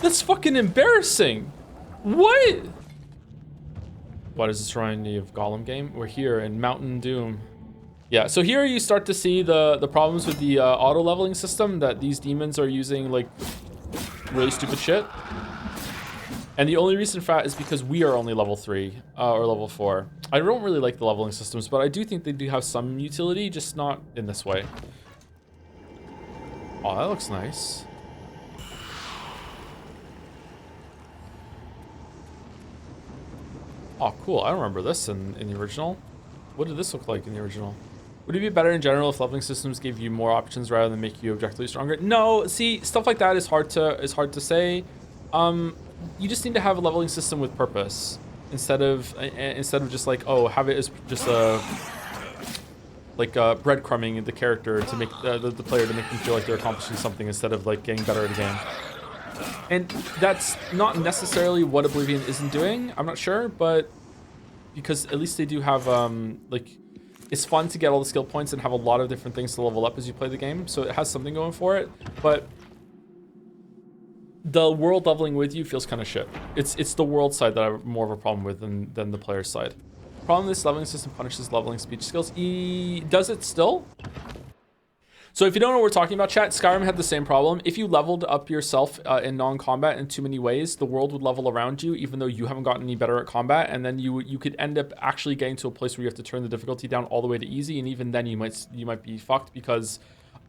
That's fucking embarrassing. What? What is this Shrine of Gollum game? We're here in Mountain Doom. Yeah, so here you start to see the problems with the auto leveling system, that these demons are using like really stupid shit. And the only reason for that is because we are only level 3 or level 4. I don't really like the leveling systems, but I do think they do have some utility, just not in this way. Oh, that looks nice. Oh, cool. I don't remember this in the original. What did this look like in the original? Would it be better in general if leveling systems gave you more options rather than make you objectively stronger? No, see, stuff like that is hard to say. You just need to have a leveling system with purpose instead of just like, oh, have it as just a like breadcrumbing the character to make the player to make them feel like they're accomplishing something instead of like getting better at a game. And that's not necessarily what Oblivion isn't doing. I'm not sure, but because at least they do have like, it's fun to get all the skill points and have a lot of different things to level up as you play the game. So it has something going for it, but the world leveling with you feels kind of shit. It's the world side that I have more of a problem with than the player side. Problem, this leveling system punishes leveling speech skills. Does it still? So if you don't know what we're talking about, chat, Skyrim had the same problem. If you leveled up yourself in non-combat in too many ways, the world would level around you, even though you haven't gotten any better at combat, and then you could end up actually getting to a place where you have to turn the difficulty down all the way to easy, and even then you might be fucked because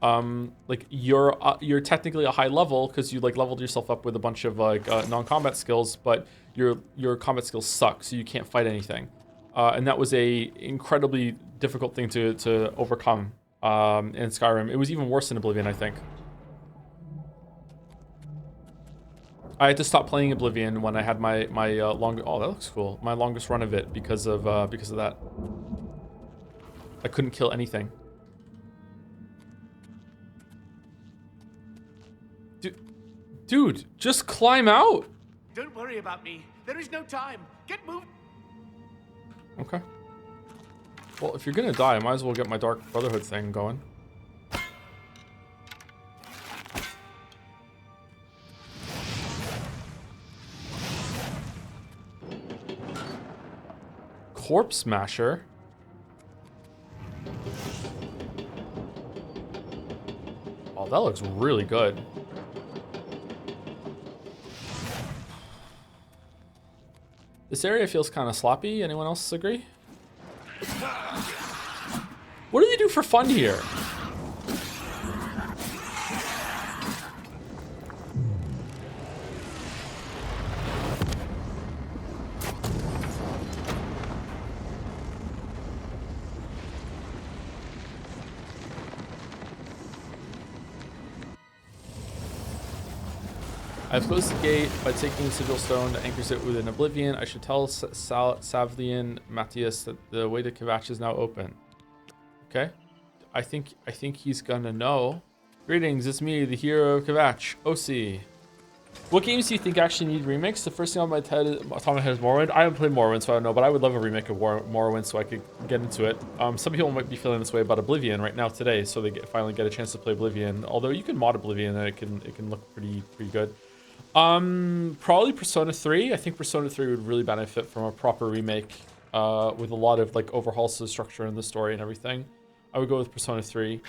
like you're technically a high level because you like leveled yourself up with a bunch of like non-combat skills, but your combat skills suck, so you can't fight anything. And that was a incredibly difficult thing to overcome in Skyrim. It was even worse in Oblivion, I think. I had to stop playing Oblivion when I had my long. Oh, that looks cool. My longest run of it because of that. I couldn't kill anything. Dude, just climb out. Don't worry about me. There is no time. Get moving. Okay. Well, if you're gonna die, I might as well get my Dark Brotherhood thing going. Corpse Smasher. Oh, that looks really good. This area feels kind of sloppy. Anyone else agree? What do they do for fun here? I've closed the gate by taking the sigil stone that anchors it within Oblivion. I should tell Savlian Matthias that the way to Kvatch is now open. Okay. I think he's gonna know. Greetings, it's me, the hero of Kvatch, OC. What games do you think actually need remakes? The first thing on my top of my head is Morrowind. I haven't played Morrowind, so I don't know, but I would love a remake of Morrowind so I could get into it. Some people might be feeling this way about Oblivion right now today, so they finally get a chance to play Oblivion. Although you can mod Oblivion and it can look pretty good. Probably Persona 3. I think Persona 3 would really benefit from a proper remake with a lot of like overhauls to the structure and the story and everything. I would go with Persona 3.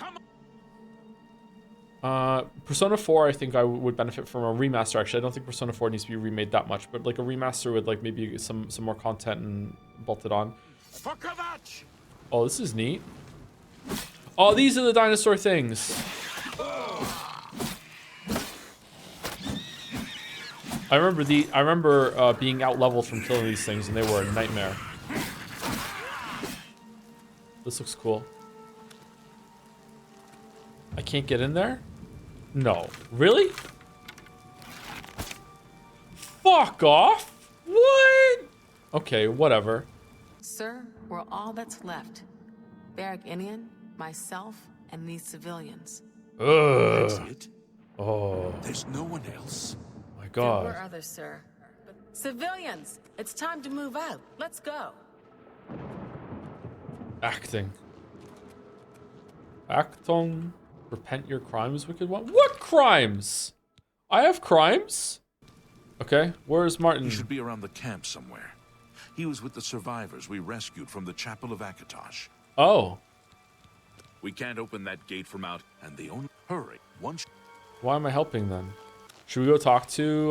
Persona 4, I think I would benefit from a remaster. Actually, I don't think Persona 4 needs to be remade that much, but like a remaster with like maybe some more content and bolted on. Oh, this is neat. Oh, these are the dinosaur things. I remember being out leveled from killing these things, and they were a nightmare. This looks cool. I can't get in there? No. Really? Fuck off! What? Okay, whatever. Sir, we're all that's left. Barrack Inian, myself, and these civilians. Ugh. That's it? Oh. There's no one else. My God. There were others, sir. But civilians, it's time to move out. Let's go. Acting. Acton. Repent your crimes, wicked one. What crimes? I have crimes? Okay, where's Martin? He should be around the camp somewhere. He was with the survivors we rescued from the Chapel of Akatosh. Oh. We can't open that gate from out, and the only hurry. Once. Why am I helping then? Should we go talk to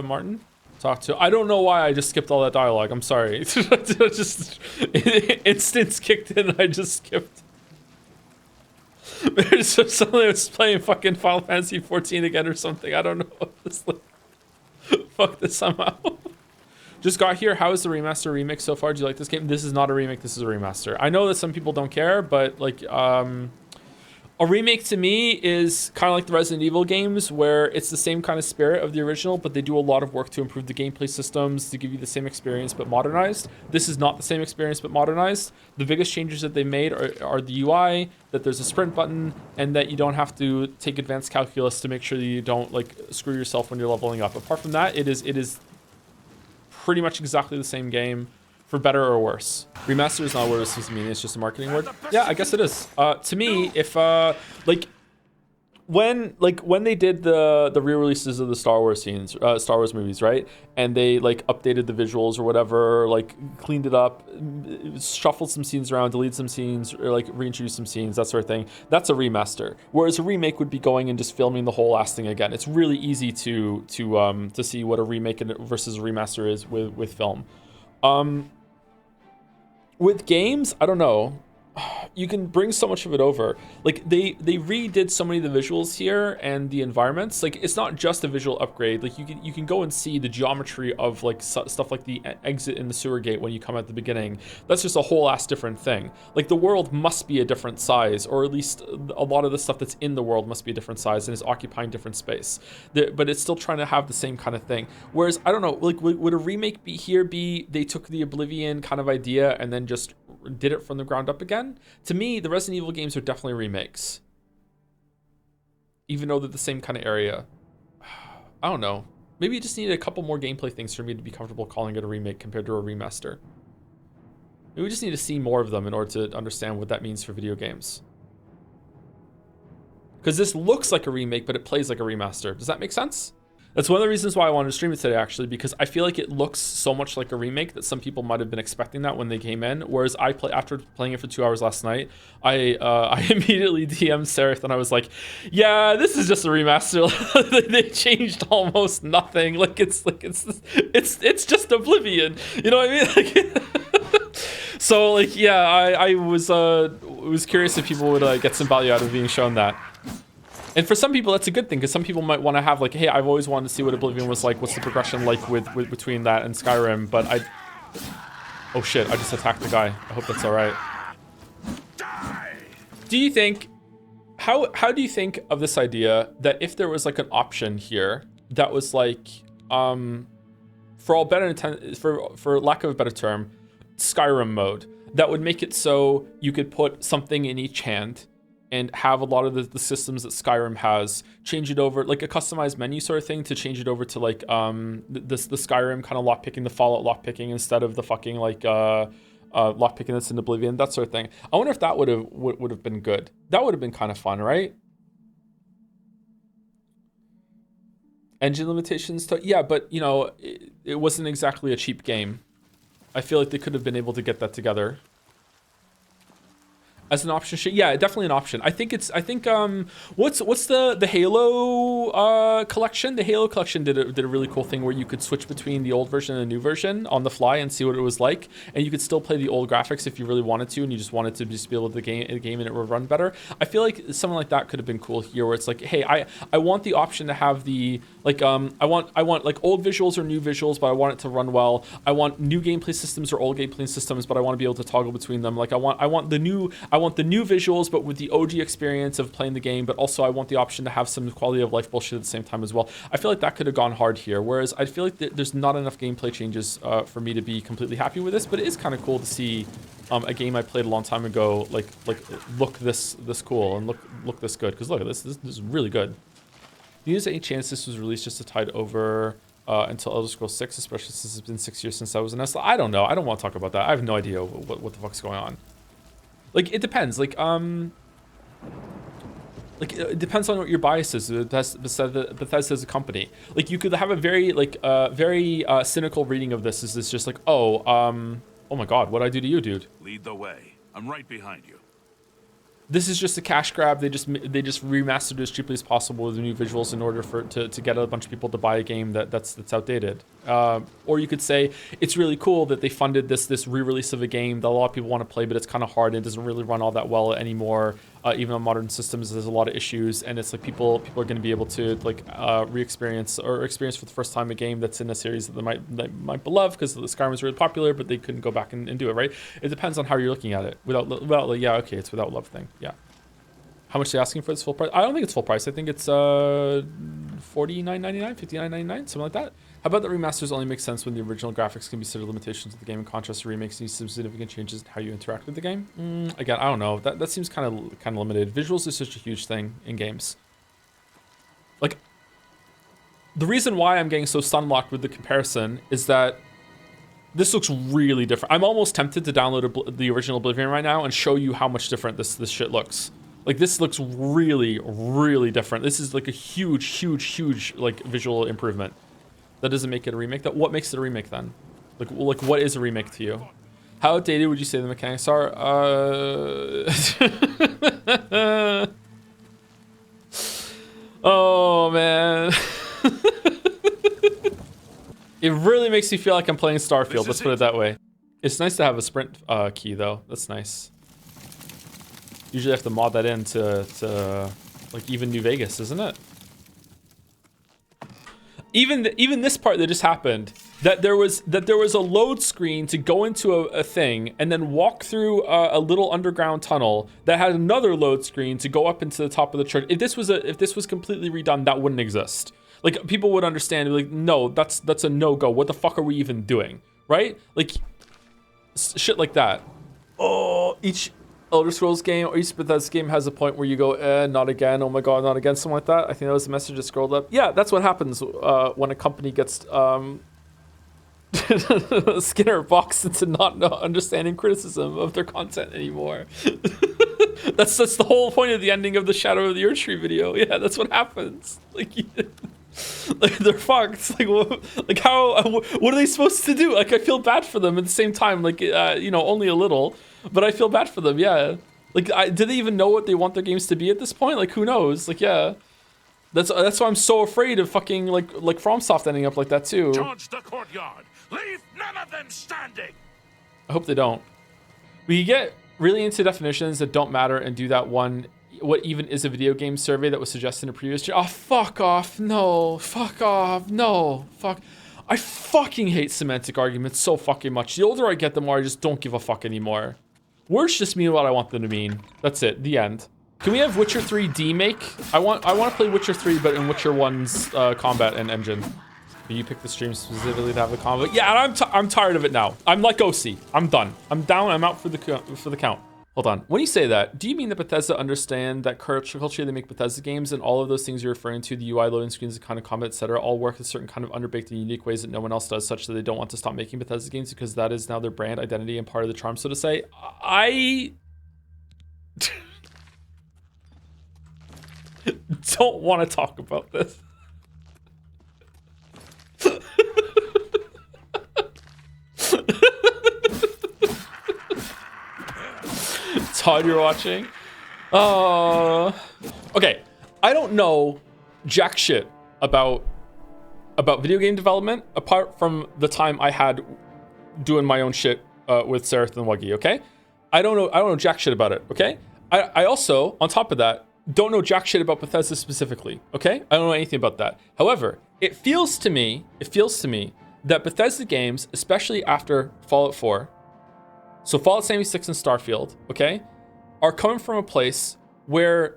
Martin? I don't know why I just skipped all that dialogue. I'm sorry. Just instance kicked in. I just skipped. There's something that's playing fucking Final Fantasy 14 again or something. I don't know. Just like, fuck this somehow. Just got here. How is the remaster remake so far? Do you like this game? This is not a remake. This is a remaster. I know that some people don't care, but like, a remake to me is kind of like the Resident Evil games, where it's the same kind of spirit of the original, but they do a lot of work to improve the gameplay systems to give you the same experience but modernized. This is not the same experience but modernized. The biggest changes that they made are the UI, that there's a sprint button, and that you don't have to take advanced calculus to make sure that you don't like screw yourself when you're leveling up. Apart from that, it is pretty much exactly the same game. For better or worse. Remaster is not what it's supposed to mean, it's just a marketing word. Yeah, I guess it is. To me, if when they did the re-releases of the Star Wars movies, right? And they like updated the visuals or whatever, like cleaned it up, shuffled some scenes around, deleted some scenes, or like reintroduced some scenes, that sort of thing. That's a remaster. Whereas a remake would be going and just filming the whole last thing again. It's really easy to see what a remake versus a remaster is with film. With games, I don't know. you can bring so much of it over. Like they redid so many of the visuals here and the environments. Like it's not just a visual upgrade. Like you can go and see the geometry of like stuff like the exit in the sewer gate when you come at the beginning. That's just a whole ass different thing. Like the world must be a different size, or at least a lot of the stuff that's in the world must be a different size and is occupying different space. But it's still trying to have the same kind of thing. Whereas I don't know, like would a remake be they took the Oblivion kind of idea and then just did it from the ground up again? To me, the Resident Evil games are definitely remakes, even though they're the same kind of area. I don't know. Maybe you just need a couple more gameplay things for me to be comfortable calling it a remake compared to a remaster. Maybe we just need to see more of them in order to understand what that means for video games. Because this looks like a remake, but it plays like a remaster. Does that make sense? That's one of the reasons why I wanted to stream it today, actually, because I feel like it looks so much like a remake that some people might have been expecting that when they came in. Whereas after playing it for 2 hours last night, I immediately DM'd Sereth and I was like, "Yeah, this is just a remaster. They changed almost nothing. Like it's just Oblivion. You know what I mean?" Like, so like yeah, I was curious if people would get some value out of being shown that. And for some people, that's a good thing, because some people might want to have like, hey, I've always wanted to see what Oblivion was like. What's the progression like with between that and Skyrim? But oh shit, I just attacked the guy. I hope that's all right. Do you think, how do you think of this idea that if there was like an option here that was like, for all better intent, for lack of a better term, Skyrim mode, that would make it so you could put something in each hand and have a lot of the systems that Skyrim has, change it over, like a customized menu sort of thing, to change it over to like the Skyrim kind of lockpicking, the Fallout lockpicking, instead of the fucking like lockpicking that's in Oblivion, that sort of thing. I wonder if that would have been good. That would have been kind of fun, right? Engine limitations, yeah, but you know, it wasn't exactly a cheap game. I feel like they could have been able to get that together. As an option, yeah, definitely an option. I think what's the Halo collection? The Halo collection did a really cool thing where you could switch between the old version and the new version on the fly and see what it was like, and you could still play the old graphics if you really wanted to, and you just wanted to just be able to game and it would run better. I feel like something like that could have been cool here, where it's like, hey, I want the option to have the like I want like old visuals or new visuals, but I want it to run well. I want new gameplay systems or old gameplay systems, but I want to be able to toggle between them. Like I want the new visuals, but with the OG experience of playing the game, but also I want the option to have some quality of life bullshit at the same time as well. I feel like that could have gone hard here, whereas I feel like there's not enough gameplay changes for me to be completely happy with this, but it is kind of cool to see a game I played a long time ago like look this cool and look this good, because look, this is really good. Do you use any chance this was released just to tide over until Elder Scrolls 6, especially since it's been 6 years since I was in Esla? I don't know. I don't want to talk about that. I have no idea what the fuck's going on. Like, it depends. Like it depends on what your bias is. Bethesda as a company. Like, you could have a very cynical reading of this. Is this just like, oh my god, what'd I do to you, dude? Lead the way. I'm right behind you. This is just a cash grab. They just remastered it as cheaply as possible with the new visuals in order to get a bunch of people to buy a game that's outdated. Or you could say it's really cool that they funded this re-release of a game that a lot of people want to play, but it's kind of hard and it doesn't really run all that well anymore. Even on modern systems, there's a lot of issues, and it's like people are going to be able to like re-experience or experience for the first time a game that's in a series that they might love, because the Skyrim was really popular, but they couldn't go back and do it, right? It depends on how you're looking at it. Yeah, okay, it's without love thing. Yeah. How much are they asking for this full price? I don't think it's full price. I think it's $49.99, $59.99, something like that. How about the remasters only make sense when the original graphics can be considered limitations of the game, in contrast to remakes need some significant changes in how you interact with the game? Again, I don't know. That seems kind of limited. Visuals is such a huge thing in games. Like, the reason why I'm getting so stun-locked with the comparison is that this looks really different. I'm almost tempted to download the original Oblivion right now and show you how much different this shit looks. Like, this looks really, really different. This is like a huge like visual improvement. That doesn't make it a remake. What makes it a remake then? Like what is a remake to you? How outdated would you say the mechanics are? Oh man. It really makes me feel like I'm playing Starfield. Let's put it that way. It's nice to have a sprint key though. That's nice. usually have to mod that in to like even New Vegas, isn't it? Even this part that just happened, that there was a load screen to go into a thing and then walk through a little underground tunnel that had another load screen to go up into the top of the church. If this was completely redone, that wouldn't exist. Like, people would understand, like, no, that's a no-go. What the fuck are we even doing, right? Like, shit like that. Oh, each Elder Scrolls game or each Bethesda game has a point where you go, not again, oh my god, not again, something like that. I think that was the message that scrolled up. Yeah, that's what happens when a company gets Skinner boxed into not understanding criticism of their content anymore. That's the whole point of the ending of the Shadow of the Earth Tree video. Yeah, that's what happens. Like, they're fucked. Like how? What are they supposed to do? Like, I feel bad for them at the same time. Like, only a little, but I feel bad for them. Yeah. Like, do they even know what they want their games to be at this point? Like, who knows? Like, yeah. That's why I'm so afraid of fucking like FromSoft ending up like that too. Charge the courtyard. Leave none of them standing. I hope they don't. We get really into definitions that don't matter and do that one. What even is a video game survey that was suggested in a previous year? Oh, fuck off. No. Fuck off. No. Fuck. I fucking hate semantic arguments so fucking much. The older I get, the more I just don't give a fuck anymore. Words just mean what I want them to mean. That's it. The end. Can we have Witcher 3 demake? I want to play Witcher 3, but in Witcher 1's combat and engine. You pick the stream specifically to have the combat. Yeah, and I'm tired of it now. I'm like OC. I'm done. I'm down. I'm out for the count. Hold on. When you say that, do you mean that Bethesda understand that culturally they make Bethesda games and all of those things you're referring to, the UI, loading screens, the kind of combat, etc., all work in certain kind of underbaked and unique ways that no one else does, such that they don't want to stop making Bethesda games because that is now their brand identity and part of the charm, so to say? I don't want to talk about this. Todd, you're watching. Okay, I don't know jack shit about video game development apart from the time I had doing my own shit with Seraph and Wuggy. Okay, I don't know jack shit about it. Okay, I also, on top of that, don't know jack shit about Bethesda specifically. Okay, I don't know anything about that. However, it feels to me that Bethesda games, especially after Fallout 4, so Fallout 76 and Starfield, okay, are coming from a place where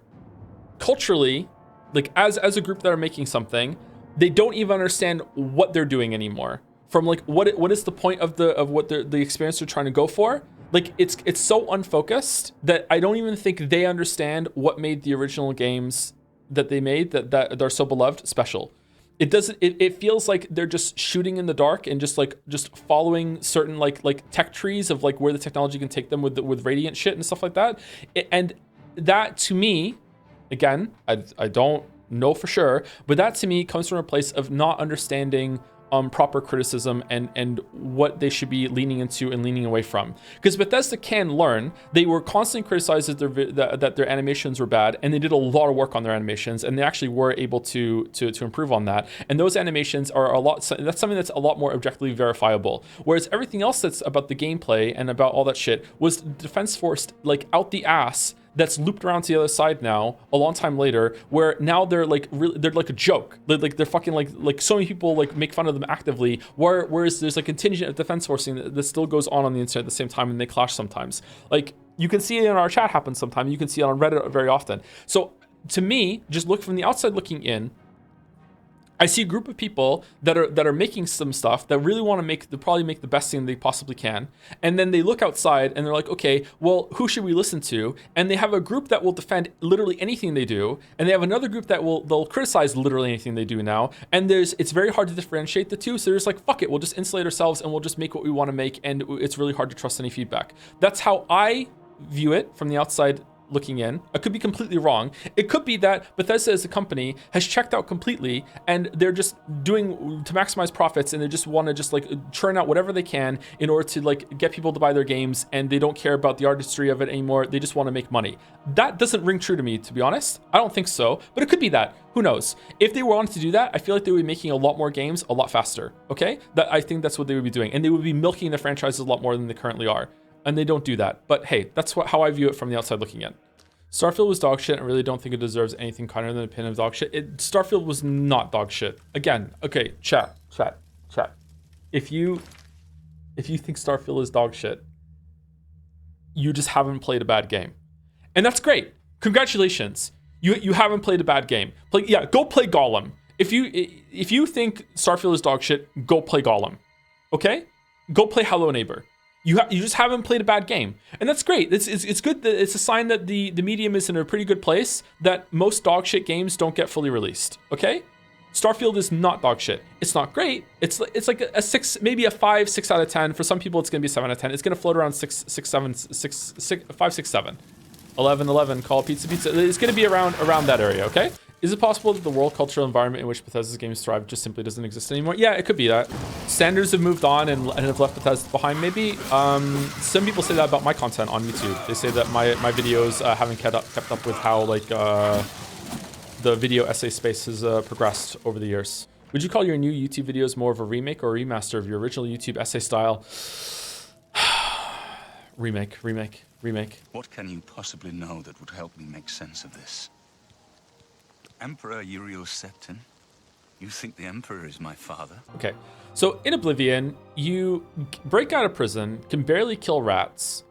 culturally, like as a group that are making something, they don't even understand what they're doing anymore. From like what is the point of what the experience they're trying to go for? Like it's so unfocused that I don't even think they understand what made the original games that they made that are so beloved special. It feels like they're just shooting in the dark and just following certain like tech trees of like where the technology can take them with Radiant shit and stuff like that. And that to me, again, I don't know for sure, but that to me comes from a place of not understanding proper criticism and what they should be leaning into and leaning away from. Because Bethesda can learn. They were constantly criticized that their animations were bad, and they did a lot of work on their animations, and they actually were able to improve on that. And those animations are that's something that's a lot more objectively verifiable. Whereas everything else that's about the gameplay and about all that shit was Defense Force like out the ass. That's looped around to the other side now, a long time later, where now they're like they're like a joke. They're fucking like so many people like make fun of them actively. Whereas there's a contingent of Defense Forcing that still goes on the internet at the same time, and they clash sometimes. Like you can see it in our chat happen sometimes. You can see it on Reddit very often. So to me, just look from the outside looking in, I see a group of people that are making some stuff that really want to probably make the best thing they possibly can. And then they look outside and they're like, okay, well, who should we listen to? And they have a group that will defend literally anything they do. And they have another group that they'll criticize literally anything they do now. And it's very hard to differentiate the two. So they're just like, fuck it, we'll just insulate ourselves and we'll just make what we want to make. And it's really hard to trust any feedback. That's how I view it from the outside looking in. I could be completely wrong. It could be that Bethesda as a company has checked out completely and they're just doing to maximize profits, and they just want to just like churn out whatever they can in order to like get people to buy their games, and they don't care about the artistry of it anymore. They just want to make money. That doesn't ring true to me, to be honest. I don't think so, but it could be that. Who knows? If they wanted to do that, I feel like they would be making a lot more games a lot faster. Okay? I think that's what they would be doing, and they would be milking the franchises a lot more than they currently are. And they don't do that. But hey, that's how I view it from the outside looking in. Starfield was dog shit. I really don't think it deserves anything kinder than an opinion of dog shit. Starfield was not dog shit. Again, okay, chat. If you think Starfield is dog shit, you just haven't played a bad game. And that's great. Congratulations. You haven't played a bad game. Go play Gollum. If you think Starfield is dog shit, go play Gollum. Okay? Go play Hello Neighbor. You just haven't played a bad game. And that's great. It's good that it's a sign that the medium is in a pretty good place, that most dog shit games don't get fully released. Okay? Starfield is not dog shit. It's not great. It's like a 6, maybe a 5, 6 out of 10. For some people, it's gonna be a 7 out of 10. It's gonna float around 5, 6, 7. 11, call pizza. It's gonna be around that area, okay? Is it possible that the world cultural environment in which Bethesda's games thrive just simply doesn't exist anymore? Yeah, it could be that. Standards have moved on and have left Bethesda behind, maybe. Some people say that about my content on YouTube. They say that my videos haven't kept up with how, like, the video essay space has progressed over the years. Would you call your new YouTube videos more of a remake or a remaster of your original YouTube essay style? Remake. What can you possibly know that would help me make sense of this? Emperor Uriel Septon? You think the Emperor is my father? Okay, so in Oblivion, you break out of prison, can barely kill rats,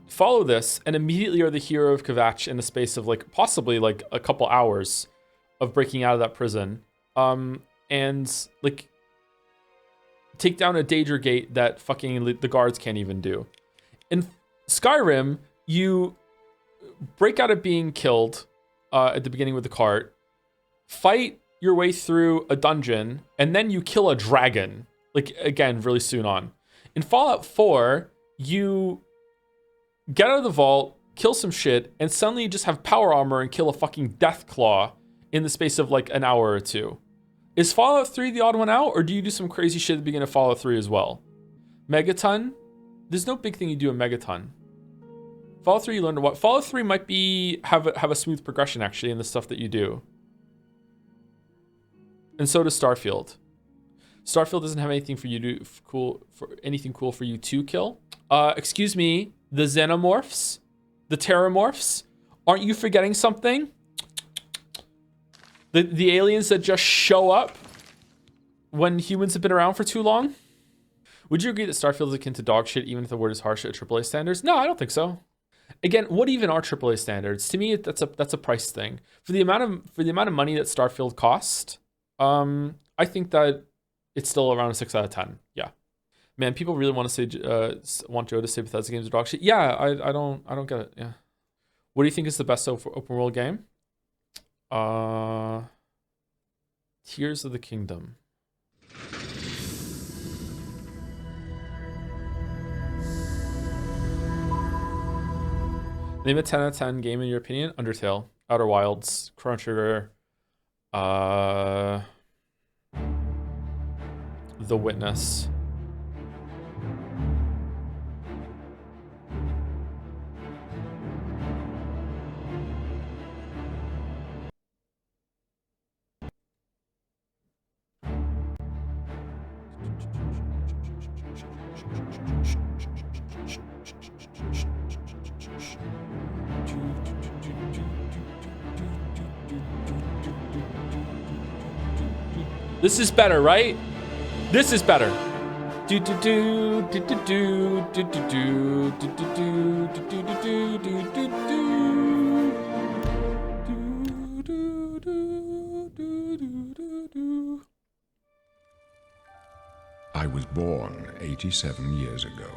follow this, and immediately are the hero of Kvatch in the space of possibly a couple hours of breaking out of that prison, and take down a Daedra gate that fucking the guards can't even do. In Skyrim, you break out of being killed at the beginning with the cart, fight your way through a dungeon, and then you kill a dragon, again, really soon on. In Fallout 4, you get out of the vault, kill some shit, and suddenly you just have power armor and kill a fucking Deathclaw in the space of an hour or two. Is Fallout 3 the odd one out, or do you do some crazy shit at the beginning of Fallout 3 as well? Megaton? There's no big thing you do in Megaton. Fallout 3, you learned what? Fallout 3 might have a smooth progression, actually, in the stuff that you do. And so does Starfield. Starfield doesn't have anything for you to anything cool for you to kill. Excuse me, the Xenomorphs, the Terramorphs. Aren't you forgetting something? The aliens that just show up when humans have been around for too long? Would you agree that Starfield is akin to dog shit, even if the word is harsh at AAA standards? No, I don't think so. Again, what even are AAA standards? To me, that's a price thing. For the amount of money that Starfield cost, I think that it's still around a 6 out of 10. Yeah, man, people really want to say want Joe to say Bethesda games are dog shit. Yeah, I don't get it. Yeah, what do you think is the best open world game? Tears of the Kingdom. Name a 10 out of 10 game in your opinion. Undertale, Outer Wilds, Chrono Trigger, The Witness. This is better, right? This is better. I was born 87 years ago.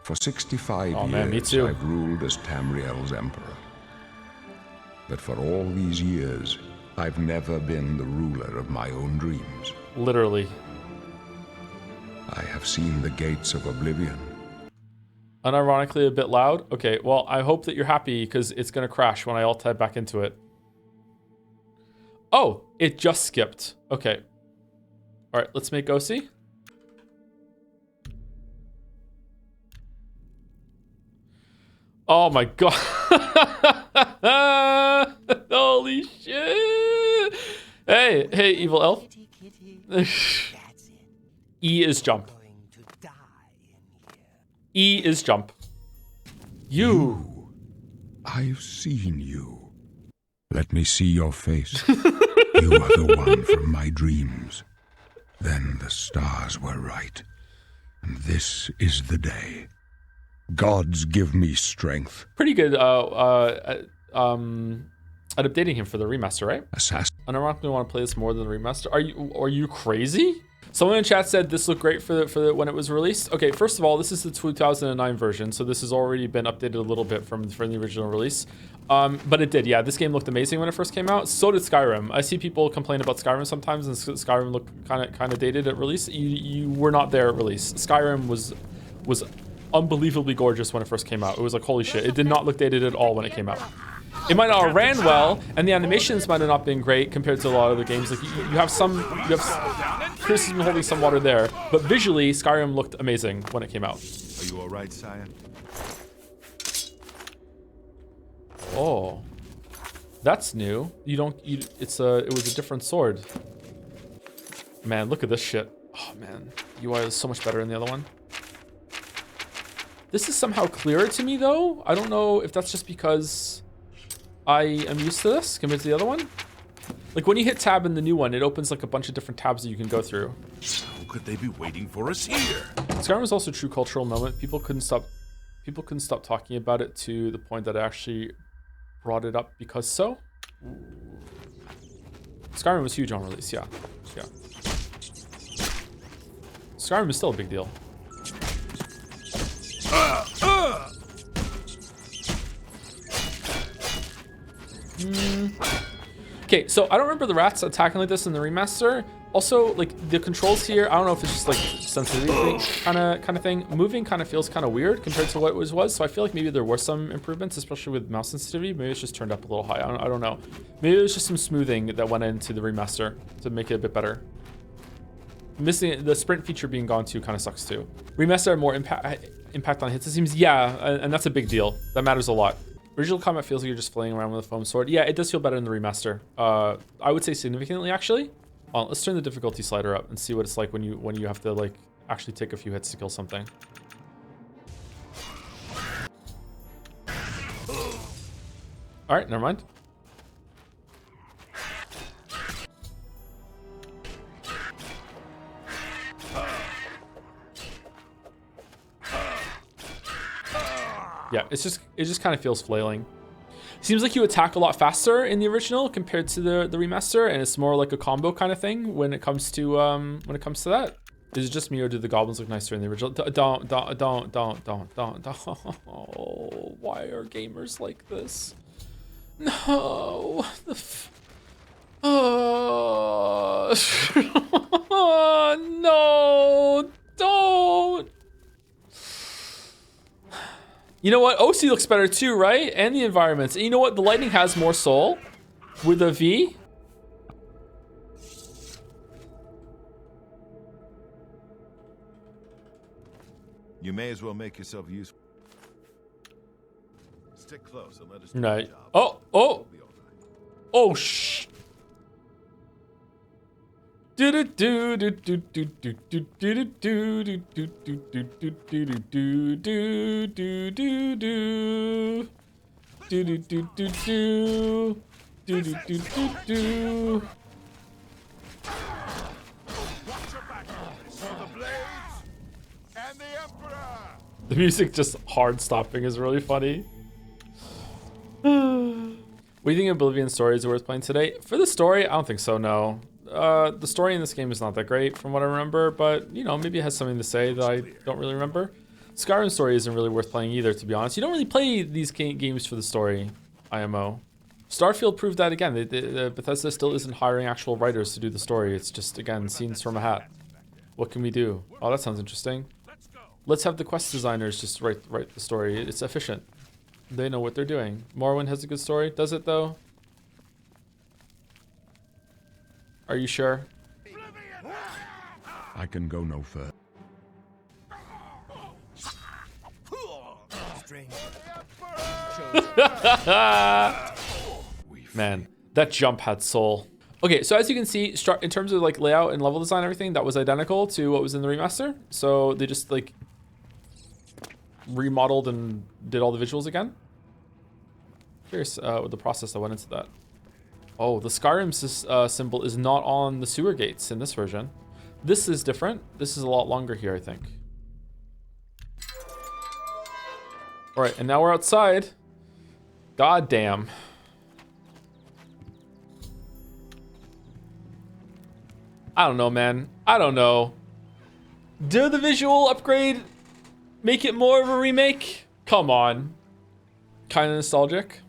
For 65 years, man, me too. I've ruled as Tamriel's emperor. But for all these years, I've never been the ruler of my own dreams. Literally. I have seen the gates of Oblivion. Unironically a bit loud. Okay, well, I hope that you're happy because it's going to crash when I alt tab back into it. Oh, it just skipped. Okay. All right, let's make OC. Oh my god. Holy shit. Hey, evil elf. E is jump. E is jump. You I've seen you. Let me see your face. You are the one from my dreams. Then the stars were right. And this is the day. Gods give me strength. Pretty good at updating him for the remaster, right? Assassin. I don't really want to play this more than the remaster. Are you crazy? Someone in chat said this looked great for the when it was released. Okay, first of all, this is the 2009 version, so this has already been updated a little bit from the original release. But it did, yeah. This game looked amazing when it first came out. So did Skyrim. I see people complain about Skyrim sometimes, and Skyrim looked kind of dated at release. You were not there at release. Skyrim was unbelievably gorgeous when it first came out. It was like, holy shit. It did not look dated at all when it came out. It might not have ran well, and the animations might have not been great compared to a lot of the games. Like you have criticism holding some water there, but visually, Skyrim looked amazing when it came out. Are you all right, sire? Oh, that's new. It was a different sword. Man, look at this shit. Oh man, UI is so much better than the other one. This is somehow clearer to me though. I don't know if that's just because I am used to this compared to the other one. Like when you hit tab in the new one, it opens like a bunch of different tabs that you can go through. How could they be waiting for us here? Skyrim was also a true cultural moment. People couldn't stop talking about it to the point that I actually brought it up because so. Skyrim was huge on release, yeah. Skyrim is still a big deal. Okay, so I don't remember the rats attacking like this in the remaster. Also, like the controls here, I don't know if it's just like sensitivity kind of thing. Moving kind of feels kind of weird compared to what it was. So I feel like maybe there were some improvements, especially with mouse sensitivity. Maybe it's just turned up a little high. I don't know. Maybe it was just some smoothing that went into the remaster to make it a bit better. Missing the sprint feature being gone too kind of sucks too. Remaster had more impact on hits. It seems, yeah, and that's a big deal. That matters a lot. Original combat feels like you're just flailing around with a foam sword. Yeah, it does feel better in the remaster. I would say significantly, actually. Let's turn the difficulty slider up and see what it's like when you have to like actually take a few hits to kill something. All right, never mind. Yeah, it just kind of feels flailing. Seems like you attack a lot faster in the original compared to the remaster, and it's more like a combo kind of thing when it comes to that. Is it just me, or do the goblins look nicer in the original? Don't. Oh, why are gamers like this? No. No, don't. You know what? OC looks better too, right? And the environments. And you know what? The lighting has more soul with a V. You may as well make yourself useful. Stick close and let us do Right. the job. Oh, shh. The music just hard stopping is really funny. What do you think of Oblivion story is worth playing today? For the story, I don't think so, no. The story in this game is not that great from what I remember, but you know, maybe it has something to say that I don't really remember. Skyrim story isn't really worth playing either, to be honest. You don't really play these games for the story, IMO. Starfield proved that again. Bethesda still isn't hiring actual writers to do the story. It's just, again, scenes from a hat. What can we do? Oh, that sounds interesting. Let's have the quest designers just write the story. It's efficient. They know what they're doing. Morrowind has a good story. Does it, though? Are you sure? I can go no further. Man, that jump had soul. Okay, so as you can see, in terms of like layout and level design, everything that was identical to what was in the remaster. So they just like remodeled and did all the visuals again. Curious with the process that went into that. Oh, the Skyrim symbol is not on the sewer gates in this version. This is different. This is a lot longer here, I think. All right, and now we're outside. God damn. I don't know, man. I don't know. Did the visual upgrade make it more of a remake? Come on. Kind of nostalgic.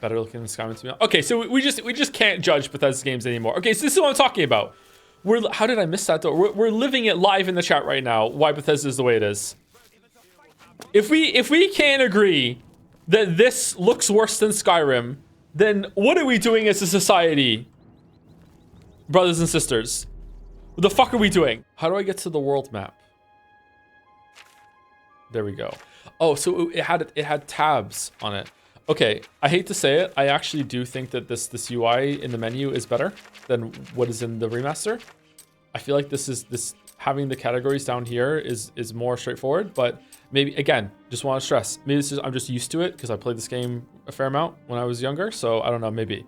Better looking than Skyrim to me. Okay, so we just can't judge Bethesda games anymore. Okay, so this is what I'm talking about. How did I miss that though? We're living it live in the chat right now. Why Bethesda is the way it is. If we can't agree that this looks worse than Skyrim, then what are we doing as a society, brothers and sisters? What the fuck are we doing? How do I get to the world map? There we go. Oh, so it had tabs on it. Okay, I hate to say it, I actually do think that this UI in the menu is better than what is in the remaster. I feel like this having the categories down here is more straightforward, but maybe again, just want to stress, maybe I'm just used to it because I played this game a fair amount when I was younger, so I don't know, maybe.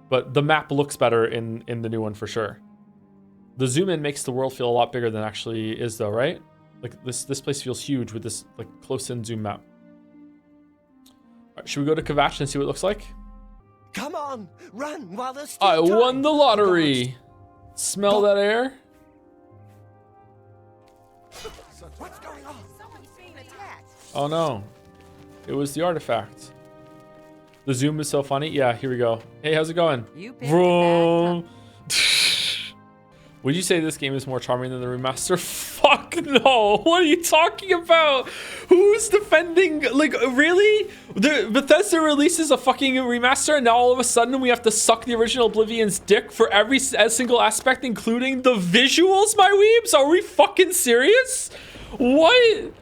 But the map looks better in the new one for sure. The zoom in makes the world feel a lot bigger than it actually is though, right? Like this place feels huge with this like close-in zoom map. All right, should we go to Kvatch and see what it looks like? Come on, run while there's still I time. won the lottery. Smell that air? What's going on? Someone's being attacked. Oh no, it was the artifact. The zoom is so funny. Yeah, here we go. Hey, how's it going? You picked Vroom. Would you say this game is more charming than the remaster? Fuck no. What are you talking about? Who's defending? Like, really? The Bethesda releases a fucking remaster and now all of a sudden we have to suck the original Oblivion's dick for every single aspect, including the visuals, my weebs? Are we fucking serious? What?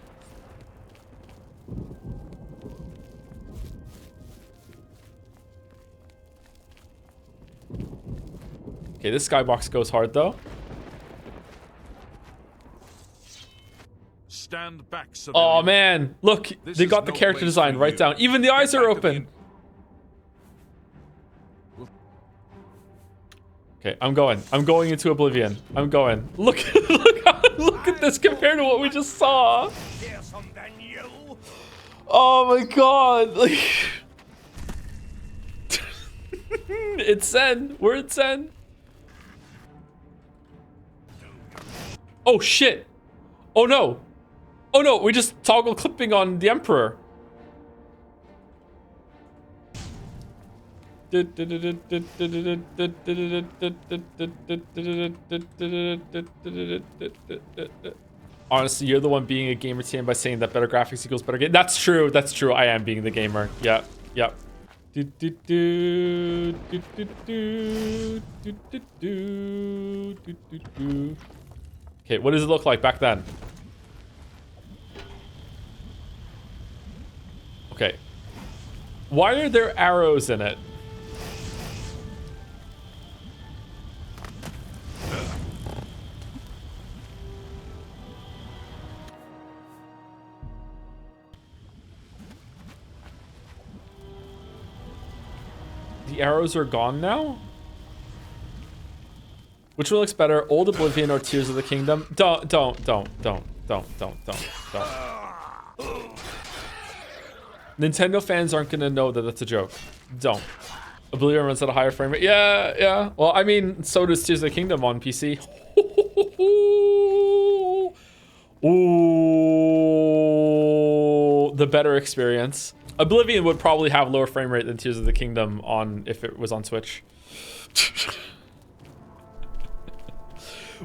Okay, this skybox goes hard though. Stand back, Oh man, look, This they is got the no character place design for right you. down. Even the eyes Get are back to the open. Okay, I'm going into Oblivion. I'm going. Look at this compared to what we just saw. Oh my god, like it's Zen. We're at Zen. Oh shit. Oh no. Oh no, we just toggle clipping on the Emperor. Honestly, you're the one being a gamer team by saying that better graphics equals better game. That's true. That's true. I am being the gamer. Yeah. Yep. Okay, what does it look like back then? Okay. Why are there arrows in it? The arrows are gone now? Which one looks better, Old Oblivion or Tears of the Kingdom? Don't. Nintendo fans aren't gonna know that that's a joke. Don't. Oblivion runs at a higher frame rate. Yeah. Well, I mean, so does Tears of the Kingdom on PC. Ooh, the better experience. Oblivion would probably have lower frame rate than Tears of the Kingdom on if it was on Switch.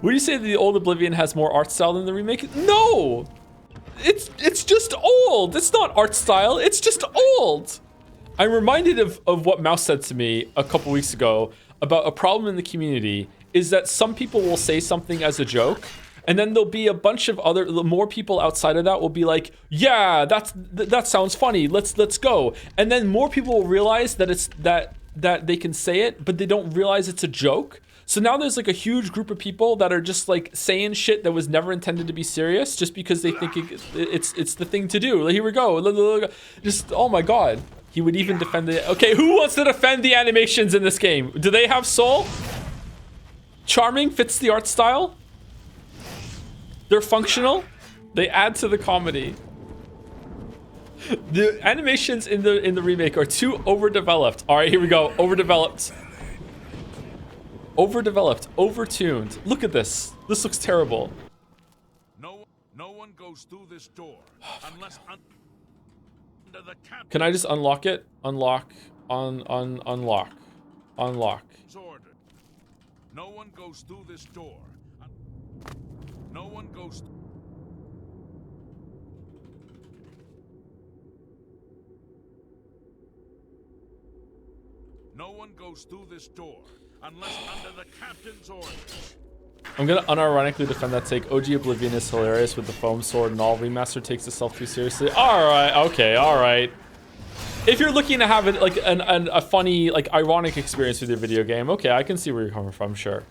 Would you say that the old Oblivion has more art style than the remake? No! It's just old. It's not art style. It's just old. I'm reminded of what Mouse said to me a couple weeks ago about a problem in the community is that some people will say something as a joke, and then there'll be a bunch of more people outside of that will be like, yeah, that sounds funny. Let's go. And then more people will realize that it's that they can say it, but they don't realize it's a joke. So now there's like a huge group of people that are just like saying shit that was never intended to be serious just because they think it's the thing to do. Like, here we go. Just, oh my God. He would even defend the... Okay, who wants to defend the animations in this game? Do they have soul? Charming fits the art style. They're functional. They add to the comedy. The animations in the remake are too overdeveloped. All right, here we go. Overdeveloped. Overdeveloped. Overtuned. Look at this. This looks terrible. No one goes through this door unless under the captain's Can I just unlock it? Unlock. Unlock. Unlock. order. No one goes through this door. No one goes. No one goes through this door unless under the captain's orders. I'm gonna unironically defend that take. OG Oblivion is hilarious with the foam sword and all. Remaster takes itself too seriously. Alright, okay, alright. If you're looking to have it like a funny, like ironic experience with your video game, okay, I can see where you're coming from, sure.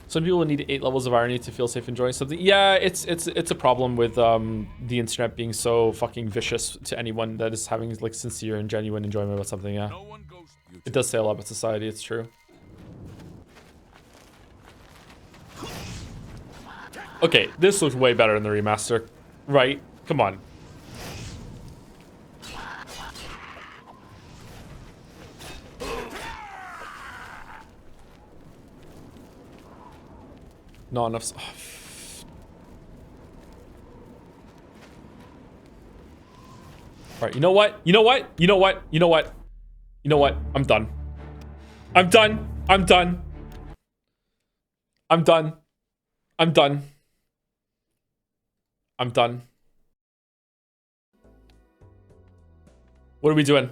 Some people need 8 levels of irony to feel safe enjoying something. Yeah, it's a problem with the internet being so fucking vicious to anyone that is having like sincere and genuine enjoyment about something, yeah. It does say a lot about society, it's true. Okay, this looks way better in the remaster, right? Come on. Not enough. Oh. All right, you know what? You know what? You know what? You know what? You know what? I'm done. I'm done. I'm done. I'm done. I'm done. I'm done. What are we doing?